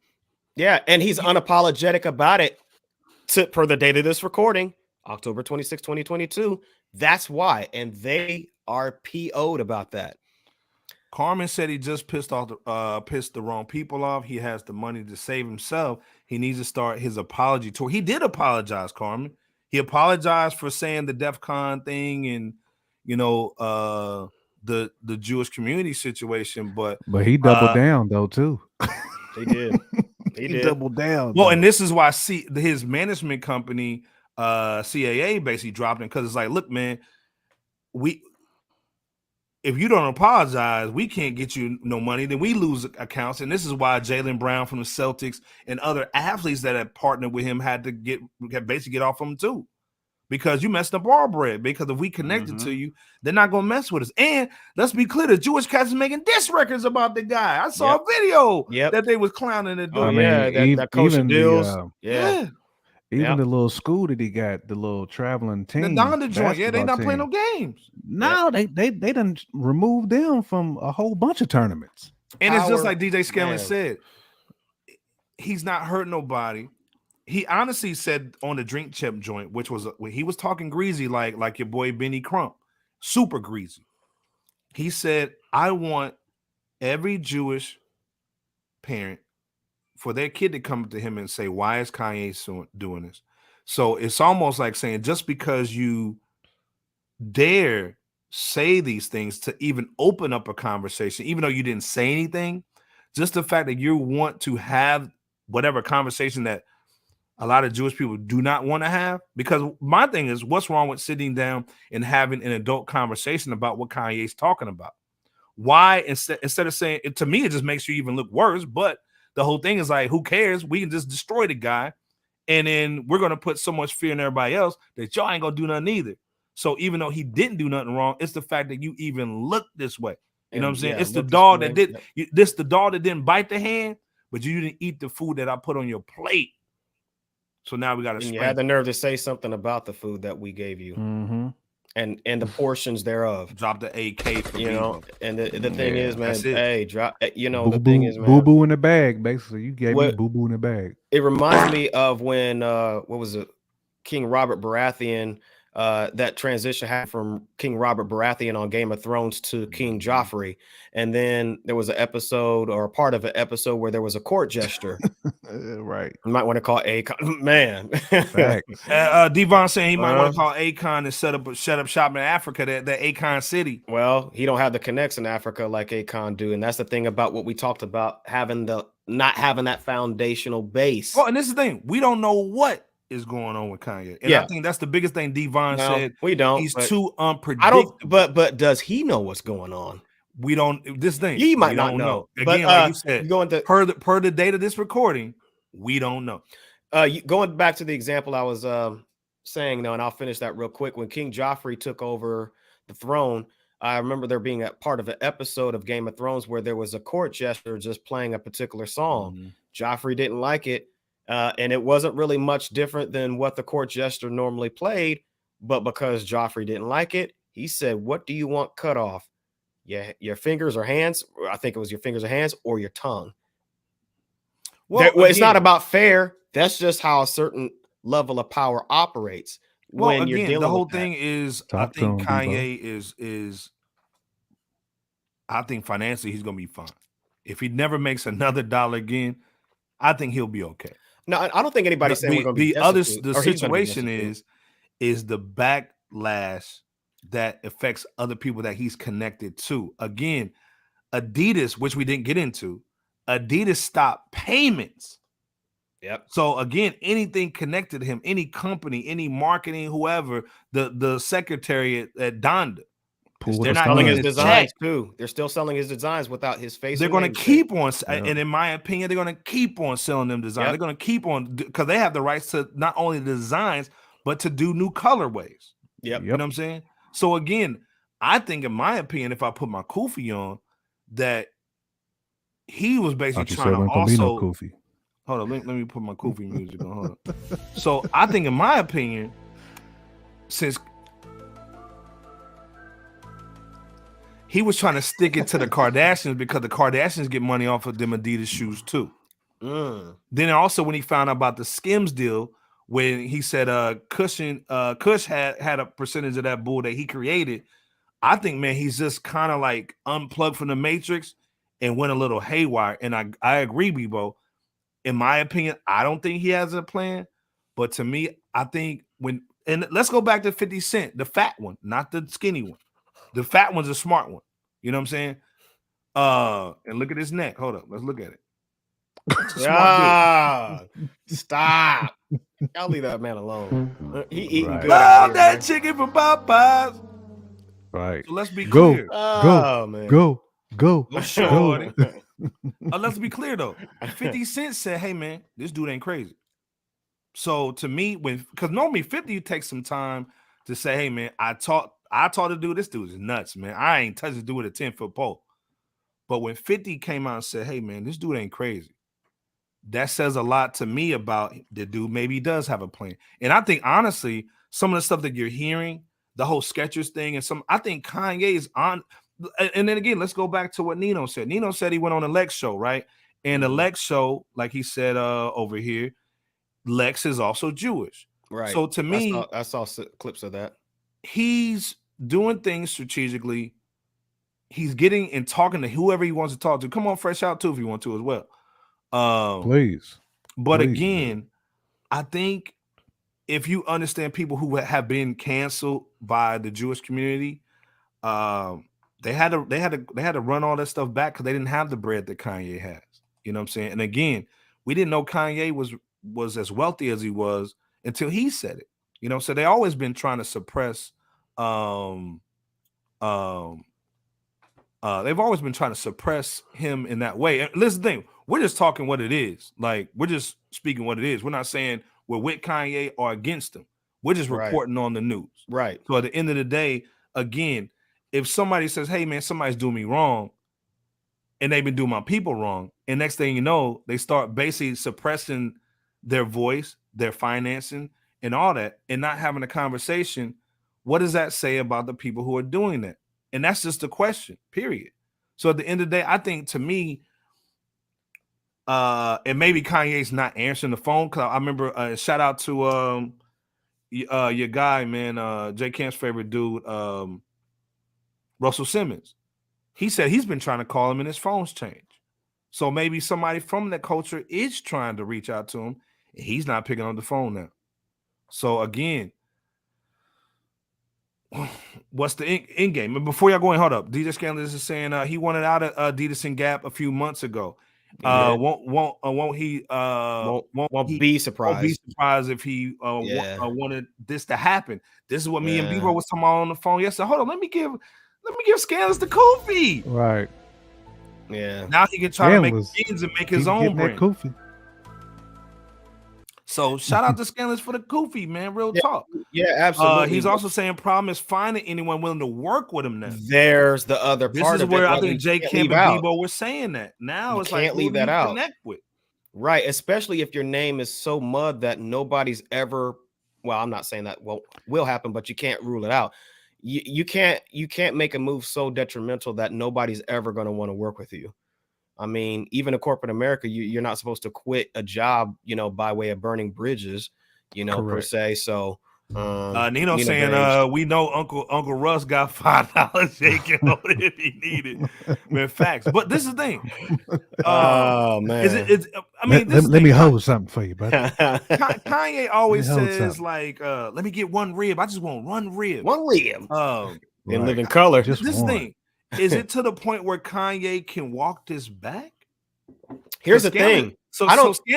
Yeah, and he's unapologetic about it per the date of this recording. October 26, 2022. That's why. And they are PO'd about that. Carmen said he just pissed the wrong people off. He has the money to save himself. He needs to start his apology tour. He did apologize, Carmen. He apologized for saying the DEF CON thing and, the Jewish community situation. But he doubled down, though, too. He did. He doubled down. Well, and this is why his management company, CAA, basically dropped him because it's like, look, man, if you don't apologize, we can't get you no money. Then we lose accounts, and this is why Jaylen Brown from the Celtics and other athletes that have partnered with him had to basically get off him too, because you messed up our bread. Because if we connected to you, they're not gonna mess with us. And let's be clear, the Jewish cats is making diss records about the guy. I saw a video that they was clowning the dude. Oh yeah, that Coach Dills. Even the little school that he got, the little traveling team, the Donda joint, they not playing no games. No, they done removed them from a whole bunch of tournaments. And it's just like DJ Scanlon said, he's not hurting nobody. He honestly said on the Drink Chip joint, which was he was talking greasy like your boy Benny Crump, super greasy. He said, I want every Jewish parent for their kid to come to him and say, why is Kanye doing this? So it's almost like saying, just because you dare say these things to even open up a conversation, even though you didn't say anything, just the fact that you want to have whatever conversation that a lot of Jewish people do not want to have. Because my thing is, what's wrong with sitting down and having an adult conversation about what Kanye's talking about? Why, instead of saying it, to me, it just makes you even look worse. But the whole thing is like, who cares? We can just destroy the guy, and then we're going to put so much fear in everybody else that y'all ain't going to do nothing either. So even though he didn't do nothing wrong, it's the fact that you even look this way. You know what I'm saying? It's the dog that did this. The dog that didn't bite the hand, but you didn't eat the food that I put on your plate. So now we got to. You had the nerve to say something about the food that we gave you, and the portions thereof. Drop the AK, for And the thing is, man, hey, drop. The thing is, man, boo boo in the bag. Basically, you gave me boo boo in the bag. It reminds me of when what was it, King Robert Baratheon. That transition happened from King Robert Baratheon on Game of Thrones to King Joffrey, and then there was an episode or a part of an episode where there was a court gesture. Right, you might want to call Akon, man. Devon saying he might want to call Akon and shut up shop in Africa, that Akon city. Well, he don't have the connects in Africa like Akon do, and that's the thing about what we talked about, not having that foundational base. Oh, and this is the thing, we don't know what is going on with Kanye, and I think that's the biggest thing Devon said. We don't. He's too unpredictable. But does he know what's going on? We don't. This thing he might not know. Again, but, like you said, per the date of this recording, we don't know. Going back to the example I was saying, though, and I'll finish that real quick. When King Joffrey took over the throne, I remember there being a part of an episode of Game of Thrones where there was a court gesture just playing a particular song. Joffrey didn't like it. And it wasn't really much different than what the court gesture normally played, but because Joffrey didn't like it, he said, "What do you want cut off? Yeah, your fingers or hands?" I think it was your fingers or hands, or your tongue. Well, it's not about fair. That's just how a certain level of power operates. When you're dealing the whole with thing is, I think Kanye is. I think financially he's gonna be fine. If he never makes another dollar again, I think he'll be okay. No, I don't think anybody's saying we're going to be the situation is the backlash that affects other people that he's connected to. Again, Adidas, which we didn't get into, Adidas stopped payments. Yep. So again, anything connected to him, any company, any marketing, whoever, the secretary at Donda, they're not selling his designs too. They're still selling his designs without his face. They're going to keep on, and in my opinion, they're going to keep on selling them designs. They're going to keep on because they have the rights to not only the designs but to do new colorways. Yep. You know what I'm saying? So again, I think, in my opinion, if I put my kufi on, that he was basically trying to also. Hold on, let me put my kufi music on. Hold on. So I think, in my opinion, since he was trying to stick it to the Kardashians because the Kardashians get money off of them Adidas shoes too. Then also when he found out about the Skims deal, when he said Kush had a percentage of that bull that he created, I think, man, he's just kind of like unplugged from the matrix and went a little haywire. And I agree, Bebo. In my opinion, I don't think he has a plan. But to me, I think and let's go back to 50 Cent, the fat one, not the skinny one. The fat one's a smart one. You know what I'm saying? And look at his neck. Hold up. Let's look at it. Stop. I'll leave that man alone. He eating good. Love that chicken from Popeyes. Right. So let's be clear. Go. Shorty. Let's be clear though. 50 Cent said, "Hey man, this dude ain't crazy." So to me, because normally 50 takes some time to say, "Hey man, I taught the dude. This dude is nuts, man. I ain't touched this dude with a 10-foot pole." But when 50 came out and said, "Hey man, this dude ain't crazy," that says a lot to me about the dude. Maybe he does have a plan. And I think honestly, some of the stuff that you're hearing, the whole Skechers thing, I think Kanye is on. And then again, let's go back to what Nino said. Nino said he went on a Lex show, right? And the Lex show, like he said over here, Lex is also Jewish. Right. So to me, I saw clips of that. He's doing things strategically. He's getting and talking to whoever he wants to talk to. Come on, Fresh Out too, if you want to as well. Please. But Please, again, man. I think if you understand people who have been canceled by the Jewish community, they had to run all that stuff back because they didn't have the bread that Kanye has. You know what I'm saying? And again, we didn't know Kanye was as wealthy as he was until he said it. You know, so they always been trying to suppress. They've always been trying to suppress him in that way. And listen, the thing, we're just talking what it is. Like, we're just speaking what it is. We're not saying we're with Kanye or against him. We're just reporting on the news. Right. So at the end of the day, again, if somebody says, "Hey man, somebody's doing me wrong," and they've been doing my people wrong, and next thing you know, they start basically suppressing their voice, their financing, and all that, and not having a conversation, what does that say about the people who are doing that? And that's just the question, period. So at the end of the day, I think to me, and maybe Kanye's not answering the phone, because I remember shout out to your guy, man, J Camp's favorite dude, Russell Simmons. He said he's been trying to call him and his phone's changed. So maybe somebody from that culture is trying to reach out to him, and he's not picking up the phone now. So again, what's the end game? And before y'all go in, hold up. DJ Scandalous is saying he wanted out of Adidas and Gap a few months ago. Won't he be surprised? Won't be surprised if he wanted this to happen. This is what me and Bebo was talking about on the phone yesterday. Hold on, let me give Scandalous the Kofi. Right. Yeah. Now he can try to make things and make his own brand. Kofi. So shout out to Scandalous for the Kofi, man. Real talk. Yeah, absolutely. He's also saying problem is finding anyone willing to work with him now. There's the other part. This is where I think Jay Camp and Bebo were saying that. Now it's like, can't leave that out. Connect with. Right, especially if your name is so mud that nobody's ever. Well, I'm not saying that will happen, but you can't rule it out. You can't make a move so detrimental that nobody's ever going to want to work with you. I mean, even in corporate America, you're not supposed to quit a job, by way of burning bridges, Correct. per se. So, Nino saying, we know Uncle Russ got $5 taken if he needed. Man, facts. But this is the thing. Oh man, let me hold something for you, brother. Kanye always says like, let me get one rib. I just want one rib. In living color. Just this thing. Is it to the point where Kanye can walk this back? Here's the thing. So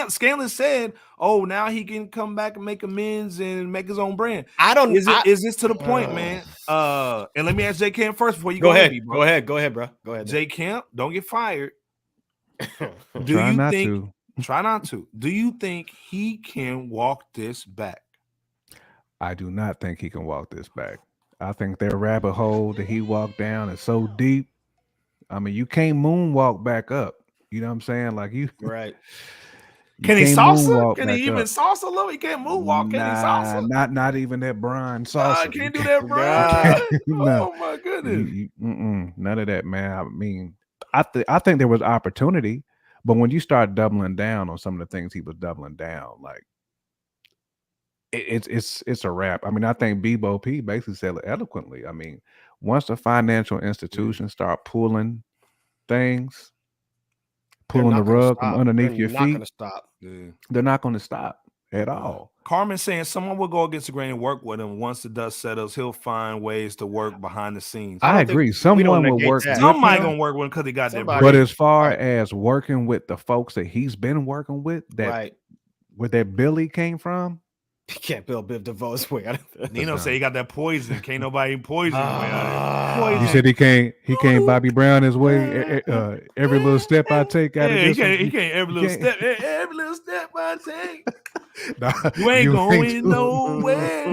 Scanlon said, "Oh, now he can come back and make amends and make his own brand." Is this to the point, man? And let me ask J Camp first before you go ahead. Go ahead, bro. Go ahead. J Camp, don't get fired. Try not to. Do you think he can walk this back? I do not think he can walk this back. I think that rabbit hole that he walked down is so deep. I mean, you can't moonwalk back up. You know what I'm saying? Like you, right? Can he salsa? Can he even salsa a little? He can't moonwalk. Can he salsa? Not even that Brian salsa. Can't do that, Brian. No. Oh my goodness. None of that, man. I mean, I think there was opportunity, but when you start doubling down on some of the things he was doubling down, like it's a wrap. I mean, I think Bebo P basically said it eloquently. I mean, once the financial institutions start pulling things, pulling the rug from underneath your feet, they're not going to stop at all. Carmen saying someone will go against the grain and work with him. Once the dust settles, he'll find ways to work behind the scenes. I agree. Someone will work. Somebody gonna work with him because they got that. But as far as working with the folks that he's been working with, where that Billy came from, He can't build Biv DeVoe's way out of this. Nino say he got that poison. Can't nobody poison his way out of it. You said he can't Bobby Brown his way. Every little step I take out of this. He can't every little step I take. Nah, you ain't going nowhere.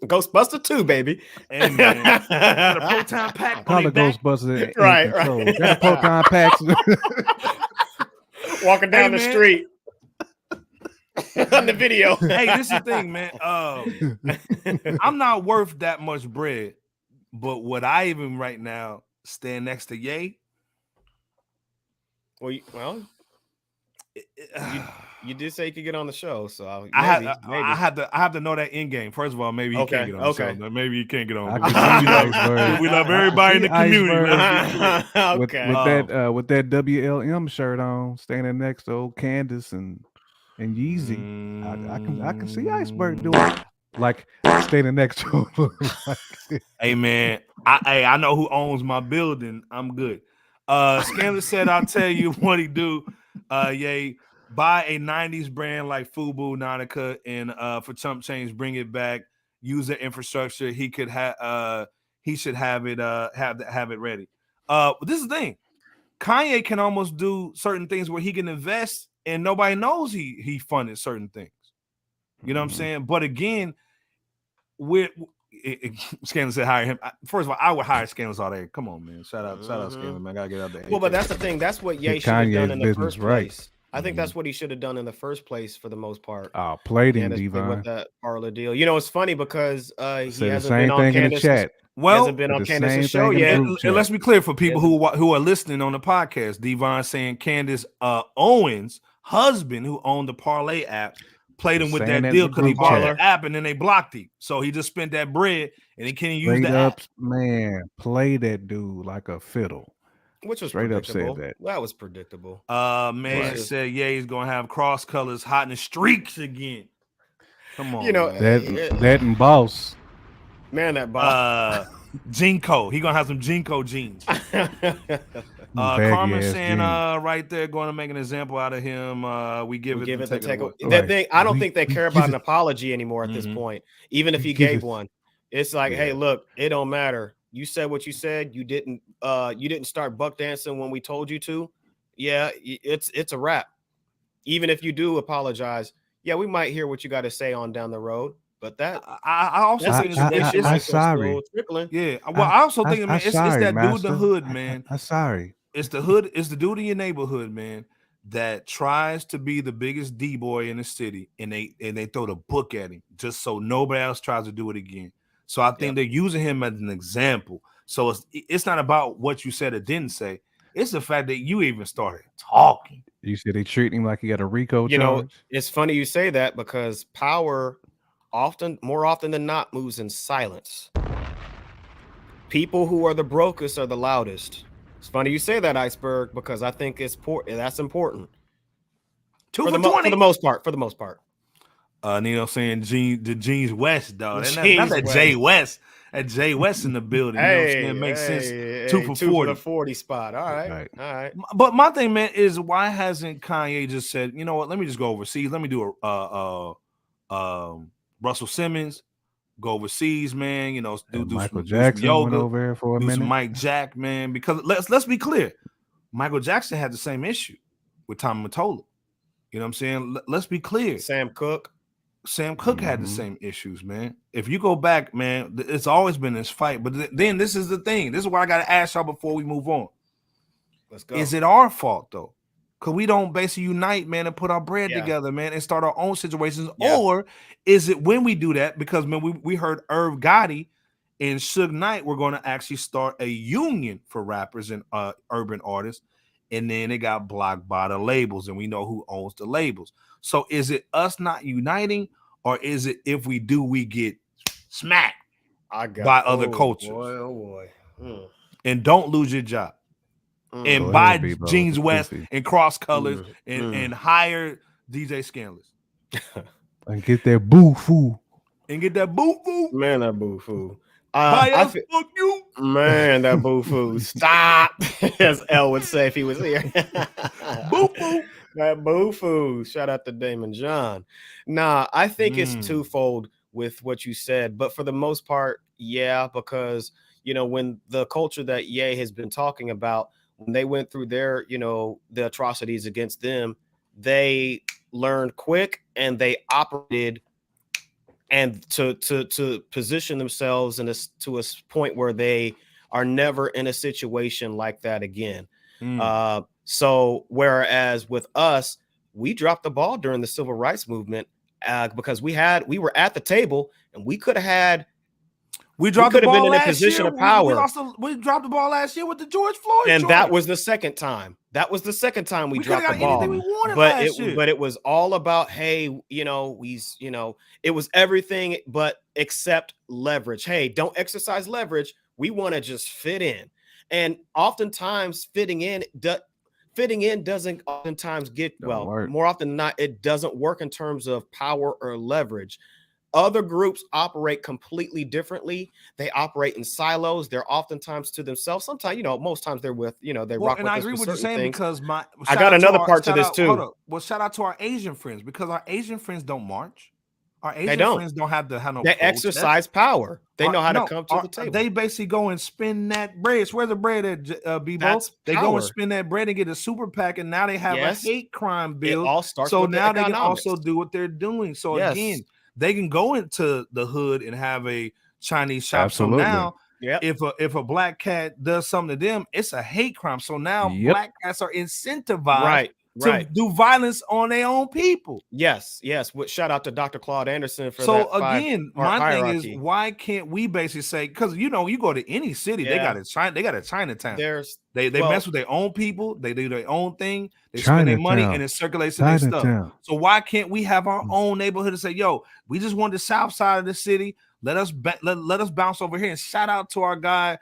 Ghostbuster 2, baby. And man, got a proton pack. Call it Ghostbusters. Right. Got a proton packs. Walking down the street. On the video. Hey, this is the thing, man. I'm not worth that much bread, but would I even right now stand next to Ye? Well, you did say you could get on the show, so I have to know that in game. First of all, maybe he can't get on the show. Maybe he can't get on. We love everybody in the community. With that WLM shirt on, standing next to old Candace and Yeezy, I can see Iceberg doing like standing next to him. Hey man, I know who owns my building. I'm good. Scandalous said, "I'll tell you what he do." Ye, buy a '90s brand like FUBU, Nautica, and for chump change, bring it back. Use the infrastructure. He could have. He should have it. Have it ready. This is the thing. Kanye can almost do certain things where he can invest. And nobody knows he funded certain things. You know what I'm saying? But again, Scandalous said hire him. First of all, I would hire Scandalous all day. Come on, man. Shout out Scandalous, man. I gotta get out there. Well, but that's the thing. That's what Ye should have done in the first place. I think that's what he should have done in the first place for the most part. Oh, played him, Devon. With that parlor deal. You know, it's funny because he hasn't been on Candace's Well, hasn't been on Candace's show yet. And let's be clear for people who are listening on the podcast. Devon saying Candace Owens' husband, who owned the Parlay app, played him with that deal because he bought the app and then they blocked him. So he just spent that bread and he can't use the app. Man, play that dude like a fiddle. Which was straight up said that. That was predictable. Man said, yeah, he's gonna have cross colors hot in the streaks again. Come on, you know that and Boss. Man, that Boss. Jinko. He gonna have some Jinko jeans. Carmen saying right there, going to make an example out of him. We give it the take. That thing, I don't think they care about an apology anymore at this point. Even if he gave one, it's like, hey, look, it don't matter. You said what you said. You didn't start buck dancing when we told you to. Yeah, it's a wrap. Even if you do apologize, yeah, we might hear what you got to say on down the road. But that I also think it's sorry. Yeah. Well, I also think it's that dude in the hood, man. I'm sorry. It's the hood. It's the dude in your neighborhood, man, that tries to be the biggest D-boy in the city, and they throw the book at him just so nobody else tries to do it again. So I think they're using him as an example. So it's not about what you said or didn't say. It's the fact that you even started talking. You said they treat him like he got a RICO charge. You know, it's funny you say that because power more often than not moves in silence. People who are the brokest are the loudest. It's funny you say that, Iceberg, because I think that's important. 2 for for 20 for the most part. For the most part. Nino saying the Jeans West, dog. Not that Jay West. That Jay West in the building. Hey, you know what I'm saying? It makes sense. 2 for 40. 2 for the 40 spot. All right. But my thing, man, is why hasn't Kanye just said, you know what? Let me just go overseas. Let me do Russell Simmons, go overseas, man. You know, do Michael some Jackson yoga, went over there for a minute. Some Mike Jack, man. Because let's be clear, Michael Jackson had the same issue with Tommy Mottola. You know what I'm saying? Let's be clear. Sam Cooke had the same issues, man. If you go back, man, it's always been this fight. But then this is the thing. This is what I got to ask y'all before we move on. Let's go. Is it our fault though? Because we don't basically unite, man, and put our bread together, man, and start our own situations? Yeah. Or is it when we do that? Because, man, we heard Irv Gotti and Suge Knight were going to actually start a union for rappers and urban artists, and then it got blocked by the labels, and we know who owns the labels. So is it us not uniting, or is it if we do, we get smacked by other cultures? Boy. And don't lose your job. And buy Jeans West and cross colors and hire DJ Scandalous. And get that boo-foo. And get that boo-foo. Man, that boo-foo. Fuck you. Man, that boo-foo. Stop. As L would say if he was here. Boo-foo. That boo-foo. Shout out to Damon John. Nah, I think it's twofold with what you said, but for the most part, yeah, because when the culture that Ye has been talking about, when they went through their, the atrocities against them, they learned quick and they operated and to position themselves to a point where they are never in a situation like that again. So whereas with us, we dropped the ball during the civil rights movement because we were at the table and we could have had. We dropped the ball been in a position of power. We dropped the ball last year with the George Floyd, and that was the second time. That was the second time we dropped the ball. But it was all about, hey, it was everything but except leverage. Hey, don't exercise leverage. We want to just fit in, and oftentimes fitting in doesn't oftentimes get more often than not, it doesn't work in terms of power or leverage. Other groups operate completely differently. They operate in silos. They're oftentimes to themselves. Sometimes, most times they're with, they rock with us. And I agree with what you're saying things. Because I got another part to this too. Well, shout out to our Asian friends because our Asian friends don't march. Our Asian friends don't have no. They exercise power. They know how to come to the table. They basically go and spin that bread. Where's the bread at, Bebo? They go and spin that bread and get a super PAC, and now they have a hate crime bill. It all starts so with now the they can also do what they're doing. So again, they can go into the hood and have a Chinese shop. Absolutely. So now, if a black cat does something to them, it's a hate crime. So now black cats are incentivized to do violence on their own people. Yes. Shout out to Dr. Claude Anderson for that. So again, my thing is, why can't we basically say, because you go to any city, they got a Chinatown. They mess with their own people, they do their own thing, they spend their money and it circulates in their stuff. So why can't we have our own neighborhood and say, yo, we just want the south side of the city. Let us bounce over here. And shout out to our guy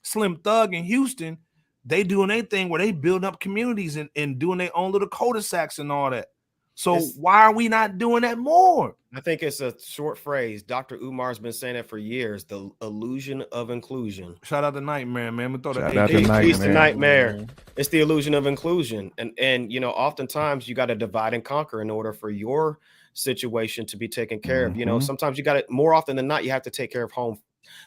Slim Thug in Houston. They doing their thing where they build up communities and doing their own little cul-de-sacs and all that. So why are we not doing that more? I think it's a short phrase. Dr. Umar's been saying it for years. The illusion of inclusion. Shout out to Nightmare, man. He's the Nightmare. It's the illusion of inclusion. And oftentimes you got to divide and conquer in order for your situation to be taken care of. Sometimes you got to, more often than not, you have to take care of home.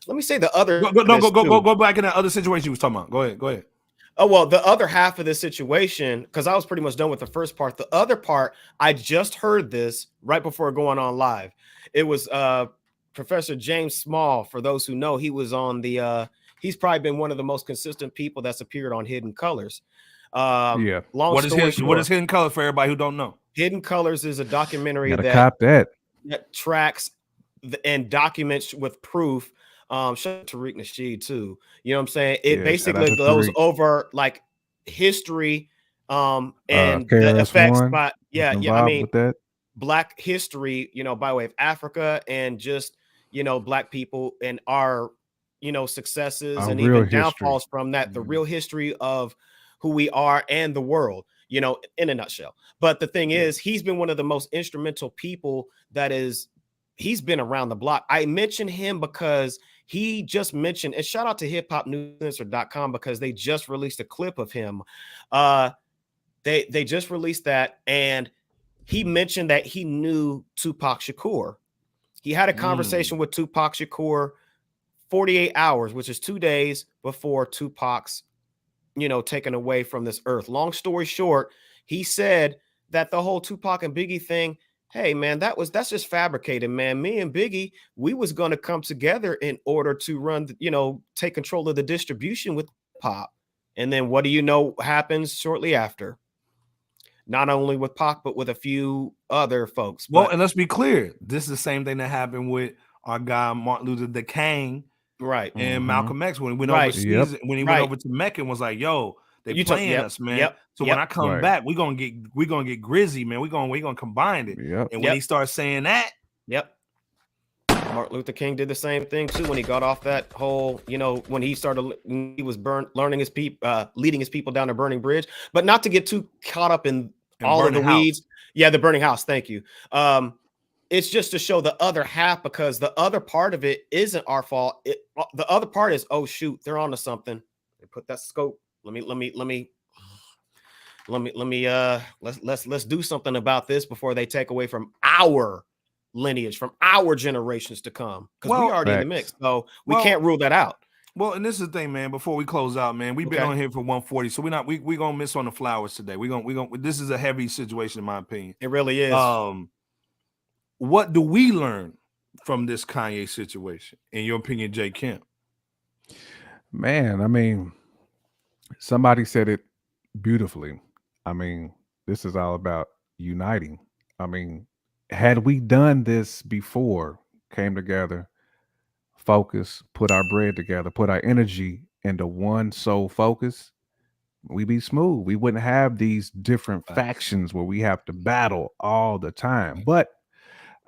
Let me say the other. Go back in that other situation you was talking about. Go ahead. Oh, well, the other half of this situation, because I was pretty much done with the first part. The other part, I just heard this right before going on live. It was Professor James Small. For those who know, he was on he's probably been one of the most consistent people that's appeared on Hidden Colors. What is Hidden Colors for everybody who don't know? Hidden Colors is a documentary that tracks and documents with proof. Shout out to Tariq Nasheed too. You know what I'm saying? It basically goes over like history and the effects by Black history, by way of Africa and just Black people and our successes and even downfalls from that, the real history of who we are and the world, in a nutshell. But the thing is, he's been one of the most instrumental people he's been around the block. I mention him because he just mentioned, and shout out to hiphopnewscensor.com because they just released a clip of him. They just released that, and he mentioned that he knew Tupac Shakur. He had a conversation with Tupac Shakur 48 hours, which is 2 days before Tupac's, taken away from this earth. Long story short, he said that the whole Tupac and Biggie thing, hey man, that's just fabricated, man. Me and Biggie, we was going to come together in order to run, take control of the distribution with Pop. And then what do you know happens shortly after? Not only with Pac, but with a few other folks. Well, and let's be clear, this is the same thing that happened with our guy Martin Luther the King, right? And Malcolm X when he went overseas, when he went over to Mecca and was like, "Yo, they playing us, man." When I come back, we're gonna get grizzy, man. We're gonna combine it. And when he starts saying that, Martin Luther King did the same thing too when he got off that whole, when he was leading his people down a burning bridge, but not to get too caught up in all of the weeds. Yeah, the burning house. Thank you. it's just to show the other half, because the other part of it isn't our fault. The other part is, oh shoot, they're onto something. They put that scope. Let's do something about this before they take away from our lineage, from our generations to come, because we already in the mix, so we can't rule that out. Well, and this is the thing, man. Before we close out, man, we've been on here for 140, so we gonna miss on the flowers today. We gonna this is a heavy situation, in my opinion. It really is. What do we learn from this Kanye situation, in your opinion, Jay Kemp? Man, I mean, somebody said it beautifully. I mean, this is all about uniting. I mean, had we done this before, came together, focus, put our bread together, put our energy into one sole focus, we'd be smooth. We wouldn't have these different factions where we have to battle all the time. But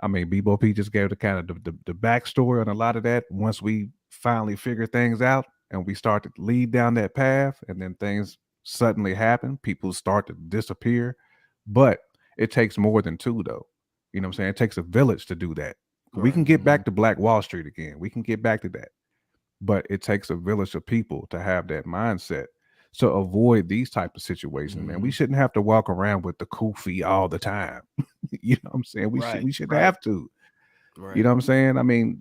I mean, Bebo P just gave the kind of the backstory on a lot of that. Once we finally figure things out and we start to lead down that path, and then things suddenly happen, people start to disappear. But it takes more than two, though. You know what I'm saying? It takes a village to do that. Right. We can get back to Black Wall Street again. We can get back to that. But it takes a village of people to have that mindset. So avoid these type of situations, man. We shouldn't have to walk around with the kufi all the time. You know what I'm saying? We shouldn't have to. Right. You know what I'm saying? I mean,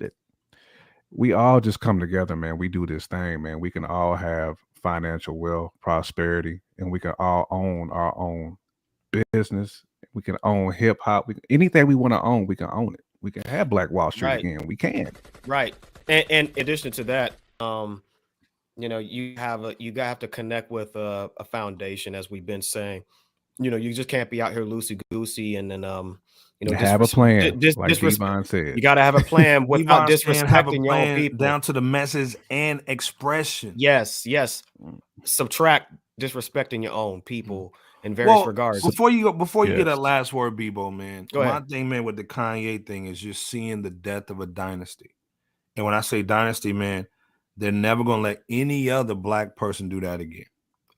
we all just come together, man. We do this thing, man. We can all have financial wealth, prosperity, and we can all own our own business. We can own hip hop. Anything we want to own, we can own it. We can have Black Wall Street again. We can. Right. And in addition to that, you know, you have to connect with a foundation, as we've been saying. You know, you just can't be out here loosey goosey and then you know, have a plan. Like Devon said, you got to have a plan without disrespecting your own people, down to the message and expression. Yes. Subtract disrespecting your own people in various regards. Before you get that last word, Bebo, man. My thing, man, with the Kanye thing is just seeing the death of a dynasty. And when I say dynasty, man, they're never gonna let any other Black person do that again.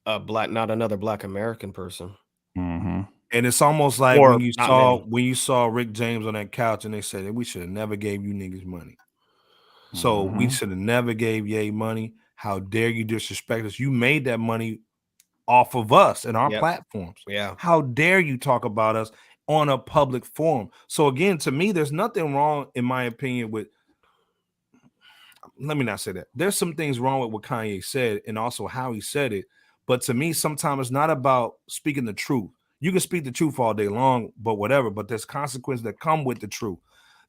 Not another Black American person. And it's almost like when you saw Rick James on that couch and they said, we should have never gave you niggas money. So we should have never gave Ye money. How dare you disrespect us? You made that money off of us and our platforms. Yeah. How dare you talk about us on a public forum? So again, to me, there's nothing wrong, in my opinion, with, let me not say that. There's some things wrong with what Kanye said and also how he said it. But to me, sometimes it's not about speaking the truth. You can speak the truth all day long, but whatever. But there's consequences that come with the truth.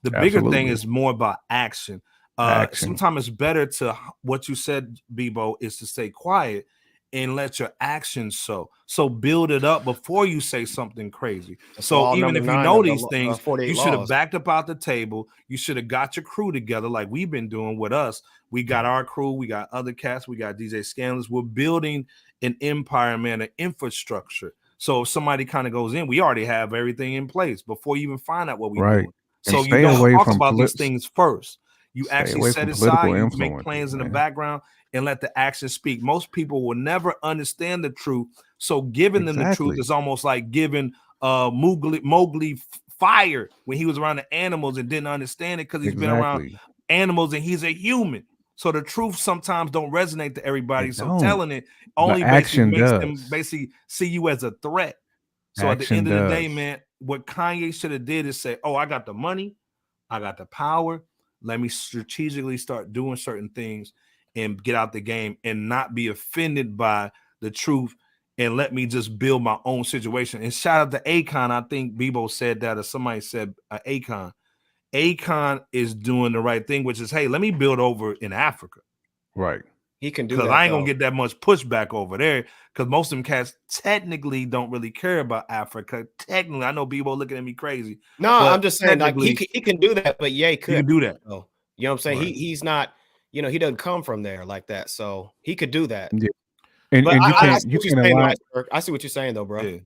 The bigger thing is more about action. Sometimes it's better to, what you said, Bebo, is to stay quiet and let your actions so build it up before you say something crazy. So even if you know these things, you should have backed up out the table. You should have got your crew together like we've been doing with us. We got our crew, we got other cats, we got DJ Scandalous. We're building an empire, man, an infrastructure. So if somebody kind of goes in, we already have everything in place before you even find out what we're doing. So you don't talk about these things first. You actually set aside, you make plans in the background, and let the action speak. Most people will never understand the truth. So giving them the truth is almost like giving Mowgli fire when he was around the animals and didn't understand it because he's been around animals and he's a human. So the truth sometimes don't resonate to everybody. So telling it only makes them basically see you as a threat. So at the end of the day, man, what Kanye should have did is say, oh, I got the money, I got the power. Let me strategically start doing certain things and get out the game and not be offended by the truth, and let me just build my own situation. And shout out to Akon. I think Bebo said that, or somebody said Akon. Akon is doing the right thing, which is, hey, let me build over in Africa. Right. He can do that. Because I ain't going to get that much pushback over there, because most of them cats technically don't really care about Africa. Technically, I know Bebo looking at me crazy. No, I'm just saying, like, he can do that, but Ye could. He can do that. Oh, you know what I'm saying? Right. He's not, you know, he doesn't come from there like that. So he could do that. Yeah. And I see what you're saying, though, bro. Yeah.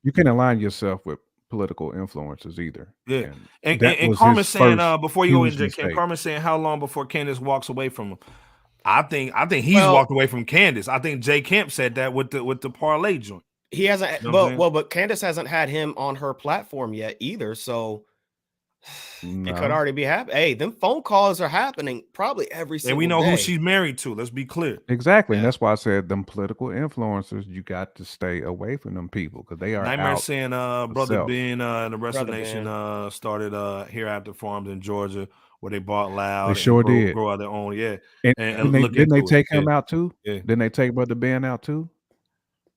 You can align yourself with political influencers either. Yeah. And Carmen's saying, before you go into Carmen's saying, how long before Candace walks away from him? I think he's walked away from Candace. I think Jay Kemp said that with the parlay joint. He hasn't, but Candace hasn't had him on her platform yet either. So It could already be happening. Hey, them phone calls are happening probably every single day. And we know who she's married to. Let's be clear. Exactly. And that's why I said them political influencers, you got to stay away from them people because they are Nightmare out saying Brother Ben and the rest of the nation started here after farms in Georgia where they bought Loud. They sure did. Grow out their own, And didn't they take him out too? Yeah. Didn't they take Brother Ben out too?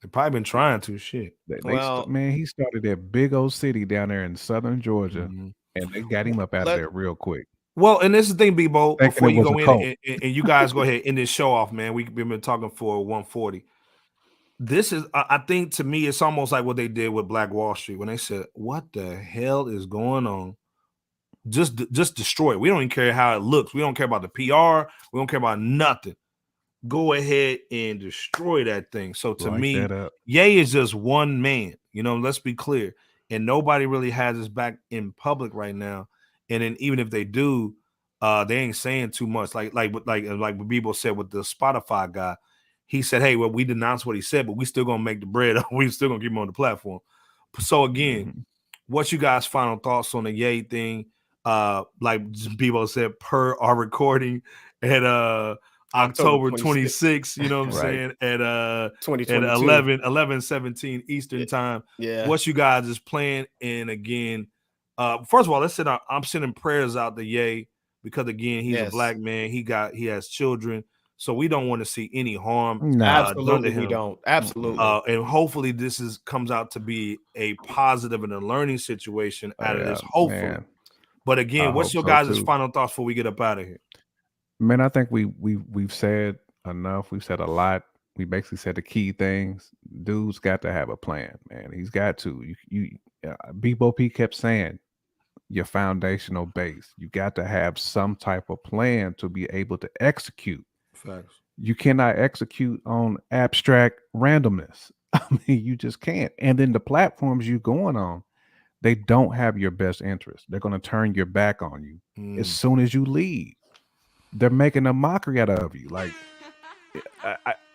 They've probably been trying to. Shit. Man, he started that big old city down there in southern Georgia, and they got him up out of there real quick. Well, and this is the thing, Bebo, before you go in and you guys go ahead end this show off, man. We've been talking for 140. This is, I think, to me, it's almost like what they did with Black Wall Street when they said, "What the hell is going on? Just destroy it. We don't even care how it looks. We don't care about the PR. We don't care about nothing. Go ahead and destroy that thing." So to me, Ye is just one man. You know, let's be clear. And nobody really has his back in public right now. And then even if they do, they ain't saying too much. Like what Bebo said with the Spotify guy. He said, "Hey, well, we denounced what he said, but we still gonna make the bread. We still gonna keep him on the platform." So again, what's you guys' final thoughts on the Ye thing? Like Bebo said, per our recording at October 26th, you know what I'm saying? At 11:17 Eastern time. Yeah. What you guys is playing? And again, first of all, let's say I'm sending prayers out to Ye because again, he's a black man. He has children. So we don't want to see any harm. Absolutely, we don't. Absolutely. And hopefully this comes out to be a positive and a learning situation out of this. Hopefully. Man. But again, what's your guys' final thoughts before we get up out of here? Man, I think we've said enough. We've said a lot. We basically said the key things. Dude's got to have a plan, man. He's got to. Bebo P kept saying your foundational base. You got to have some type of plan to be able to execute. Facts. You cannot execute on abstract randomness. I mean, you just can't. And then the platforms you're going on, they don't have your best interest. They're going to turn your back on you as soon as you leave. They're making a mockery out of you. Like,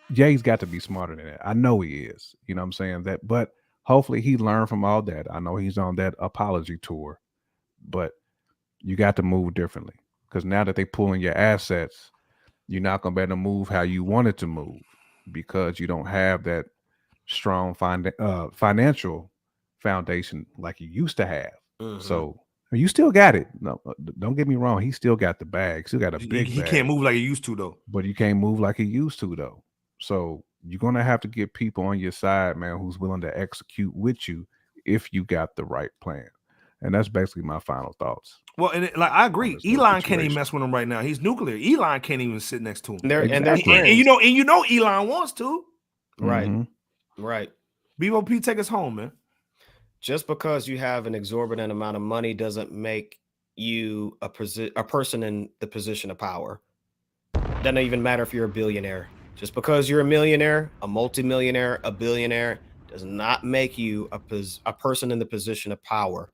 Ye's got to be smarter than that. I know he is. You know what I'm saying? But hopefully he learned from all that. I know he's on that apology tour, but you got to move differently because now that they're pulling your assets, you're not going to be able to move how you wanted to move because you don't have that strong financial foundation like you used to have. So you still got it. No, don't get me wrong. He still got the bag. Still got a big bag. He can't move like he used to, though. But you can't move like he used to, though. So you're going to have to get people on your side, man, who's willing to execute with you if you got the right plan. And that's basically my final thoughts. Well, and I agree. Elon can't even mess with him right now. He's nuclear. Elon can't even sit next to him. And you know Elon wants to. Right. Right. Bebo P, take us home, man. Just because you have an exorbitant amount of money doesn't make you a person in the position of power. Doesn't even matter if you're a billionaire. Just because you're a millionaire, a multimillionaire, a billionaire does not make you a person in the position of power.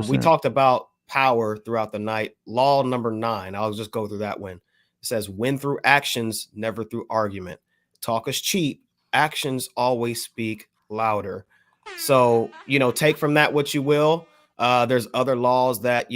We talked about power throughout the night. Law number 9. I'll just go through that one. It says, win through actions, never through argument. Talk is cheap. Actions always speak louder. So, take from that what you will. There's other laws that,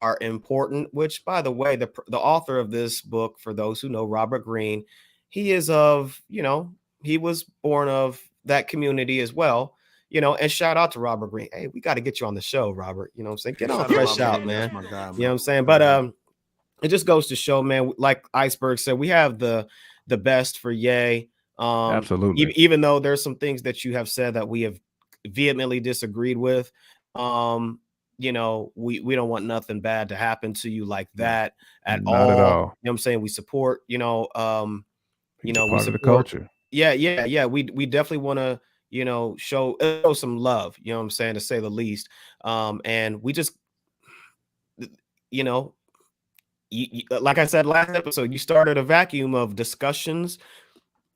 are important, which, by the way, the author of this book, for those who know Robert Greene, he is he was born of that community as well, and shout out to Robert Greene. Hey, we got to get you on the show, Robert. You know what I'm saying? Get on FRSHOUT, man. Guy, man. You know what I'm saying? But it just goes to show, man, like Iceberg said, we have the best for Ye. Absolutely. Even though there's some things that you have said that we have vehemently disagreed with, we don't want nothing bad to happen to you like that at all. Not at all. You know what I'm saying? We support, we support the culture. Yeah. We definitely want to, show some love, you know what I'm saying, to say the least. And we just, like I said last episode, you started a vacuum of discussions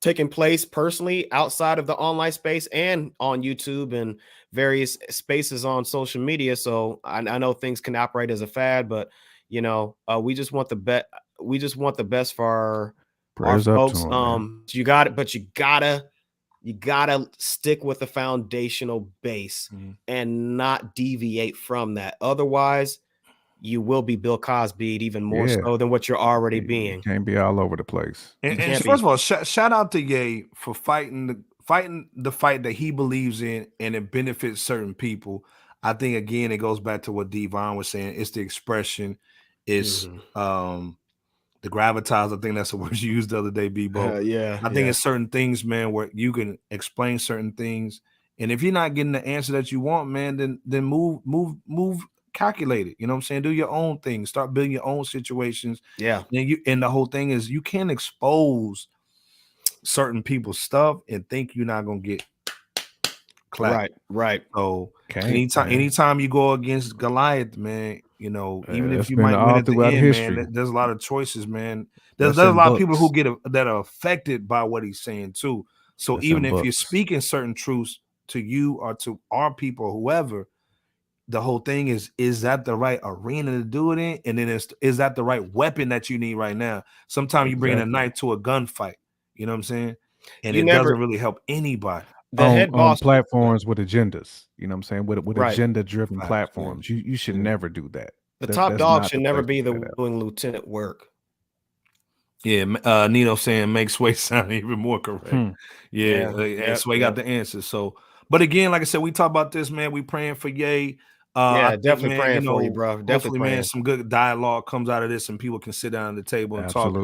taking place personally outside of the online space and on YouTube and various spaces on social media. So I know things can operate as a fad, but we just want the best. We just want the best for our folks. You got it, but you gotta stick with the foundational base and not deviate from that. Otherwise, you will be Bill Cosby even more so than what you're already being. You can't be all over the place. And first of all, shout out to Ye for fighting the fight that he believes in, and it benefits certain people. I think again it goes back to what Devon was saying. It's the expression, it's the gravitas. I think that's the word you used the other day, Bebo. I think it's certain things, man, where you can explain certain things, and if you're not getting the answer that you want, man, then move. Calculate it, you know what I'm saying? Do your own thing, start building your own situations. And the whole thing is you can't expose certain people's stuff and think you're not gonna get clapped. Right. So anytime you go against Goliath, man, you know, even if you might win at the end, history. Man, there's a lot of choices, man. There's a lot of people who that are affected by what he's saying too. So even if you're speaking certain truths to you or to our people, whoever, the whole thing is that the right arena to do it in? And then is that the right weapon that you need right now? Sometimes you bring a knife to a gunfight, you know what I'm saying? And it doesn't really help anybody. On platforms with agendas, you know what I'm saying? With agenda-driven platforms. You should never do that. The top dog should never be the willing lieutenant work. Yeah, Nino saying makes Sway sound even more correct. Sway got the answer. So, but again, like I said, we talk about this, man. We praying for Ye. Definitely praying for you, bro. Definitely praying. Man, some good dialogue comes out of this, and people can sit down at the table and talk.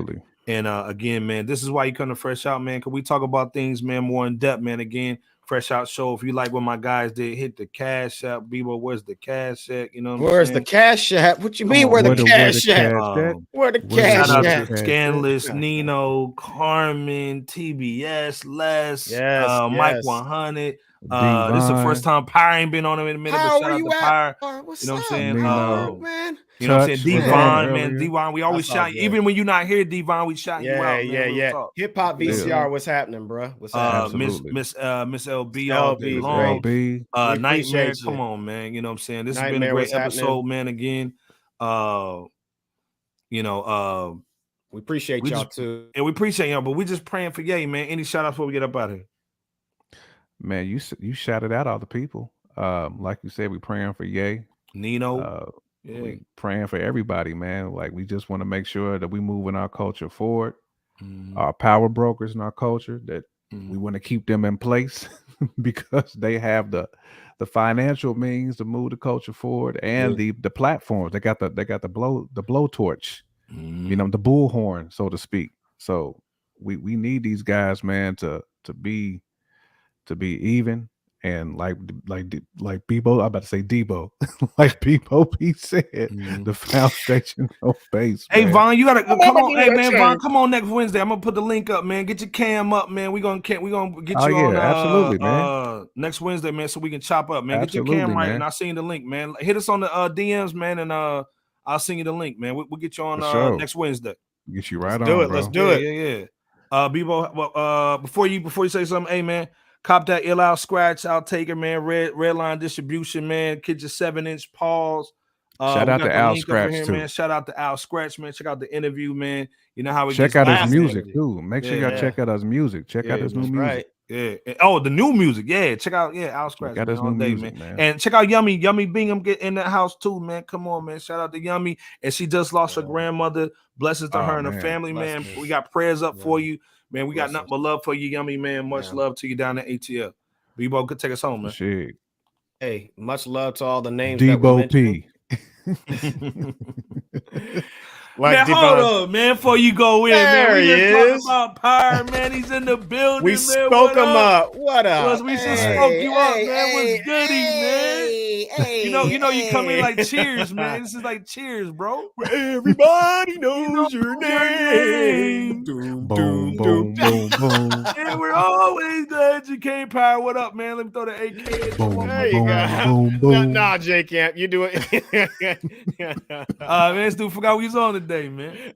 And again, man, this is why you come to Fresh Out, man, because we talk about things, man, more in depth, man. Again, Fresh Out Show. If you like what my guys did, hit the Cash App. Bebo, where's the Cash at? You know what I'm saying? The Cash App? What you mean, where the Cash at? Where the Cash at? Shout out to Scanless, Nino, Carmen, TBS, Les, Mike 100. This is the first time Pyre ain't been on him in a minute. But shout out to Pyre. What's you know up, what I'm saying? Man? You know what I'm saying? Devon, man. Devon, we always shout you. Even when you're not here, Devon, we shout you out. Yeah. Hip hop VCR, what's happening, bro? What's happening? Miss LB all day long. Nightmare, come on, man. You know what I'm saying? This has been a great episode, man. Again, we appreciate y'all too. And we appreciate y'all, but we just praying for Ye, man. Any shout outs before we get up out of here? Man, you shouted out all the people. Like you said, we praying for Ye. Nino. We praying for everybody, man. Like we just want to make sure that we moving our culture forward. Our power brokers in our culture, that we want to keep them in place because they have the financial means to move the culture forward, and the platforms. They got the blowtorch, you know, the bullhorn, so to speak. So we need these guys, man, to be even. And like Bebo, I'm about to say Debo, like Bebo P said, the foundation no base. Hey Von, you gotta come on. Hey man, Von, come on next Wednesday. I'm gonna put the link up, man. Get your cam up, man. We gonna get you on. Absolutely, man. Next Wednesday, man, so we can chop up, man. Get your cam right, and I'll send you the link, man. Hit us on the DMs, man, and I'll send you the link, man. We'll get you on next Wednesday. Get you right on. Let's do it. Yeah. Bebo, before you say something, hey man. Cop that ill out scratch. I'll take it, man. Red line distribution, man. Get your 7-inch paws. Shout out to Al Scratch too. Man. Shout out to Al Scratch, man. Check out the interview, man. You know how we check out his music too. Make sure y'all check out his music. Check out his new music. Right. Yeah. Oh, the new music. Yeah. Check out Al Scratch. Check out his new music, man. And check out Yummy Bingham get in that house too, man. Come on, man. Shout out to Yummy. And she just lost her grandmother. Blessings to her and her family, man. We got prayers up for you, man. We got nothing but love for you, Yummy, man. Much love to you down at ATL. Bebo could take us home, man. Shit. Hey, much love to all the names. Debo P. Man, hold up, man, before you go in, man. We just talking about Pyre, man. He's in the building, we spoke him up. What up? We just spoke you up, man. What's goody, man? You know, you come in like cheers, man. This is like cheers, bro. Where everybody knows your name. Boom, boom, boom, boom. And we're always glad you came, Pyre. What up, man? Let me throw the AK. Boom, there you go. Boom. Nah, J Camp, you do it. Man, this dude forgot we was on today, man.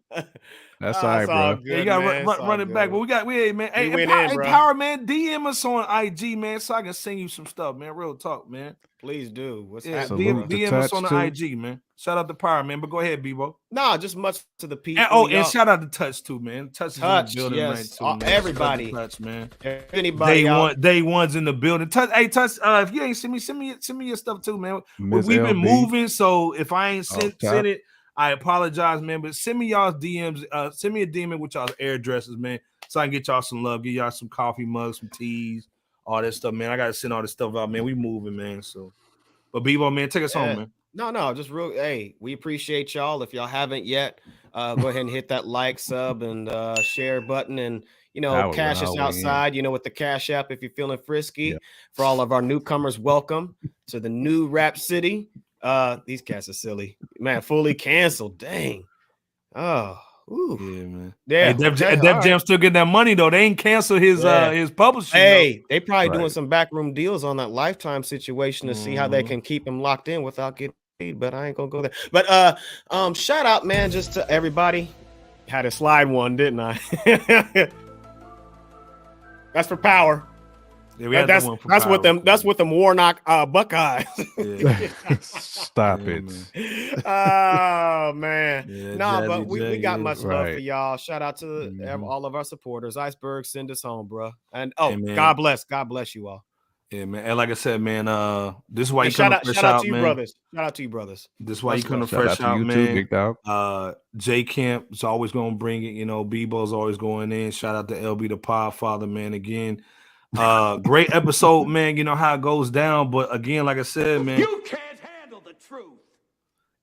That's all right, bro. Yeah, you gotta run it back. But we man. Hey, Power, man, DM us on IG, man, so I can send you some stuff, man. Real talk, man. Please do. DM us on the IG, man. Shout out to Power, man. But go ahead, Bebo. Nah, just much to the people. And shout out to Touch too, man. Touch is in the building, yes. Right, too, everybody, Touch, man. Anybody, day one's in the building. Touch, if you ain't send me your stuff too, man. We've been moving, so if I ain't sent it, I apologize, man. But send me y'all's DMs. Send me a DM with y'all's addresses, man, so I can get y'all some love, get y'all some coffee mugs, some teas, all that stuff, man. I gotta send all this stuff out, man. We moving, man. So, but Bebo, man, take us home, man. No, just real. Hey, we appreciate y'all. If y'all haven't yet, go ahead and hit that like, sub, and share button, and cash us outside. With the Cash App if you're feeling frisky. Yeah. For all of our newcomers, welcome to the new Rap City. These cats are silly, man. Fully canceled. Dang. Oh. Ooh. Yeah, man. Yeah, hey, Def Jam still getting that money though. They ain't canceled his publishing. Hey, they probably doing some backroom deals on that Lifetime situation to see how they can keep him locked in without getting paid. But I ain't gonna go there. But shout out, man, just to everybody. Had a slide one, didn't I? That's for Power. Yeah, that's what them Warnock Buckeyes. Stop it. Oh man. But we got much love for y'all. Shout out to all of our supporters. Iceberg, send us home, bro. And God bless you all. Yeah, man. And like I said, man, this is why you come to Fresh Out, man. Shout out to you, brothers. This is why you come to Fresh Out, man. J Camp is always gonna bring it. Bebo's always going in. Shout out to LB the Podfather, man. Again. Great episode, man. You know how it goes down, but again, like I said, man, you can't handle the truth.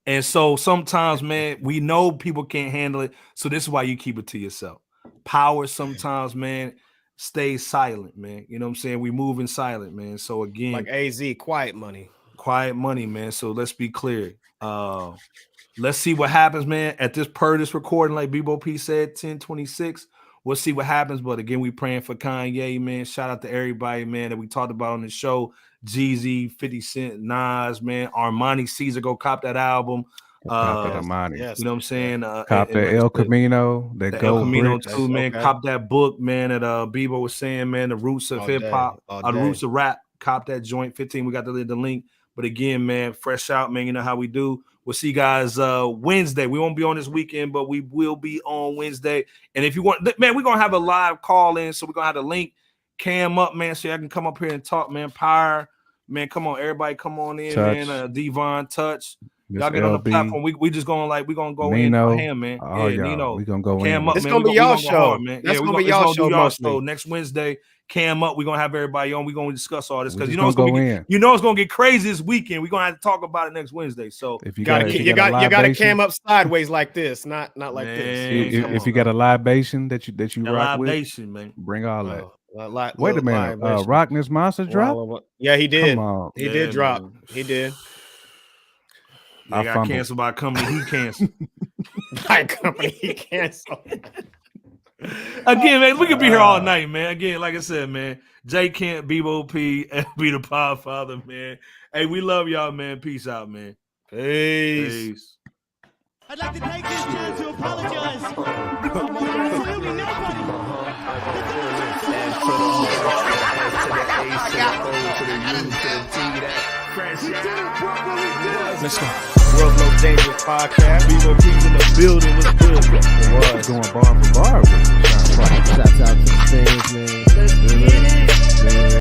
And so sometimes, man, we know people can't handle it, so this is why you keep it to yourself. Power sometimes, man, stays silent, man. You know what I'm saying? We move in silent, man. So again, like AZ, quiet money, man. So let's be clear. Let's see what happens, man. At this recording, like Bebo P said, 10:26. We'll see what happens, but again, we praying for Kanye, man. Shout out to everybody, man, that we talked about on the show. Jeezy, 50 Cent, Nas, man. Armani, Cesar, go cop that album. Armani. Yes. You know what I'm saying? Cop that El Camino. That El Camino too, man. Okay. Cop that book, man, that Bebo was saying, man, the roots of hip-hop, the roots of rap. Cop that joint, 15. We got the link. But again, man, Fresh Out, man, you know how we do. We'll see you guys Wednesday. We won't be on this weekend, but we will be on Wednesday. And if you want, man, we're going to have a live call in. So we're going to have the link cam up, man, so y'all can come up here and talk, man. Power, man, come on. Everybody come on in, Touch. Man. Devon, Touch. Y'all get on the platform. We just going we're going to go Nino. In for him, man. Oh, yeah, Nino. We're going to go cam in. Up, it's man. going to be y'all show. Hard, man. That's going to be y'all show. Next Wednesday. Cam up, we're gonna have everybody on. We're gonna discuss all this because it's gonna get crazy this weekend. We're gonna have to talk about it next Wednesday. So if you gotta cam up sideways like this, not like this. If you got a libation that you rock with, man, bring all that. Wait a minute, Rockness Monster drop? Yeah, he did. Come on. He did drop. Man. He did. I got canceled by a company he canceled. By a company he canceled. Again, man, we could be here all night, man. Again, like I said, man, J Camp, Bebo P, be the Podfather, man. Hey, we love y'all, man. Peace out, man. Peace. I'd like to take this time to apologize to absolutely nobody. Let's go. World's Most Dangerous Podcast. Bebo P's in the building. What's good? It was going bar for bar. Shouts out to the fans, man. Let's get it.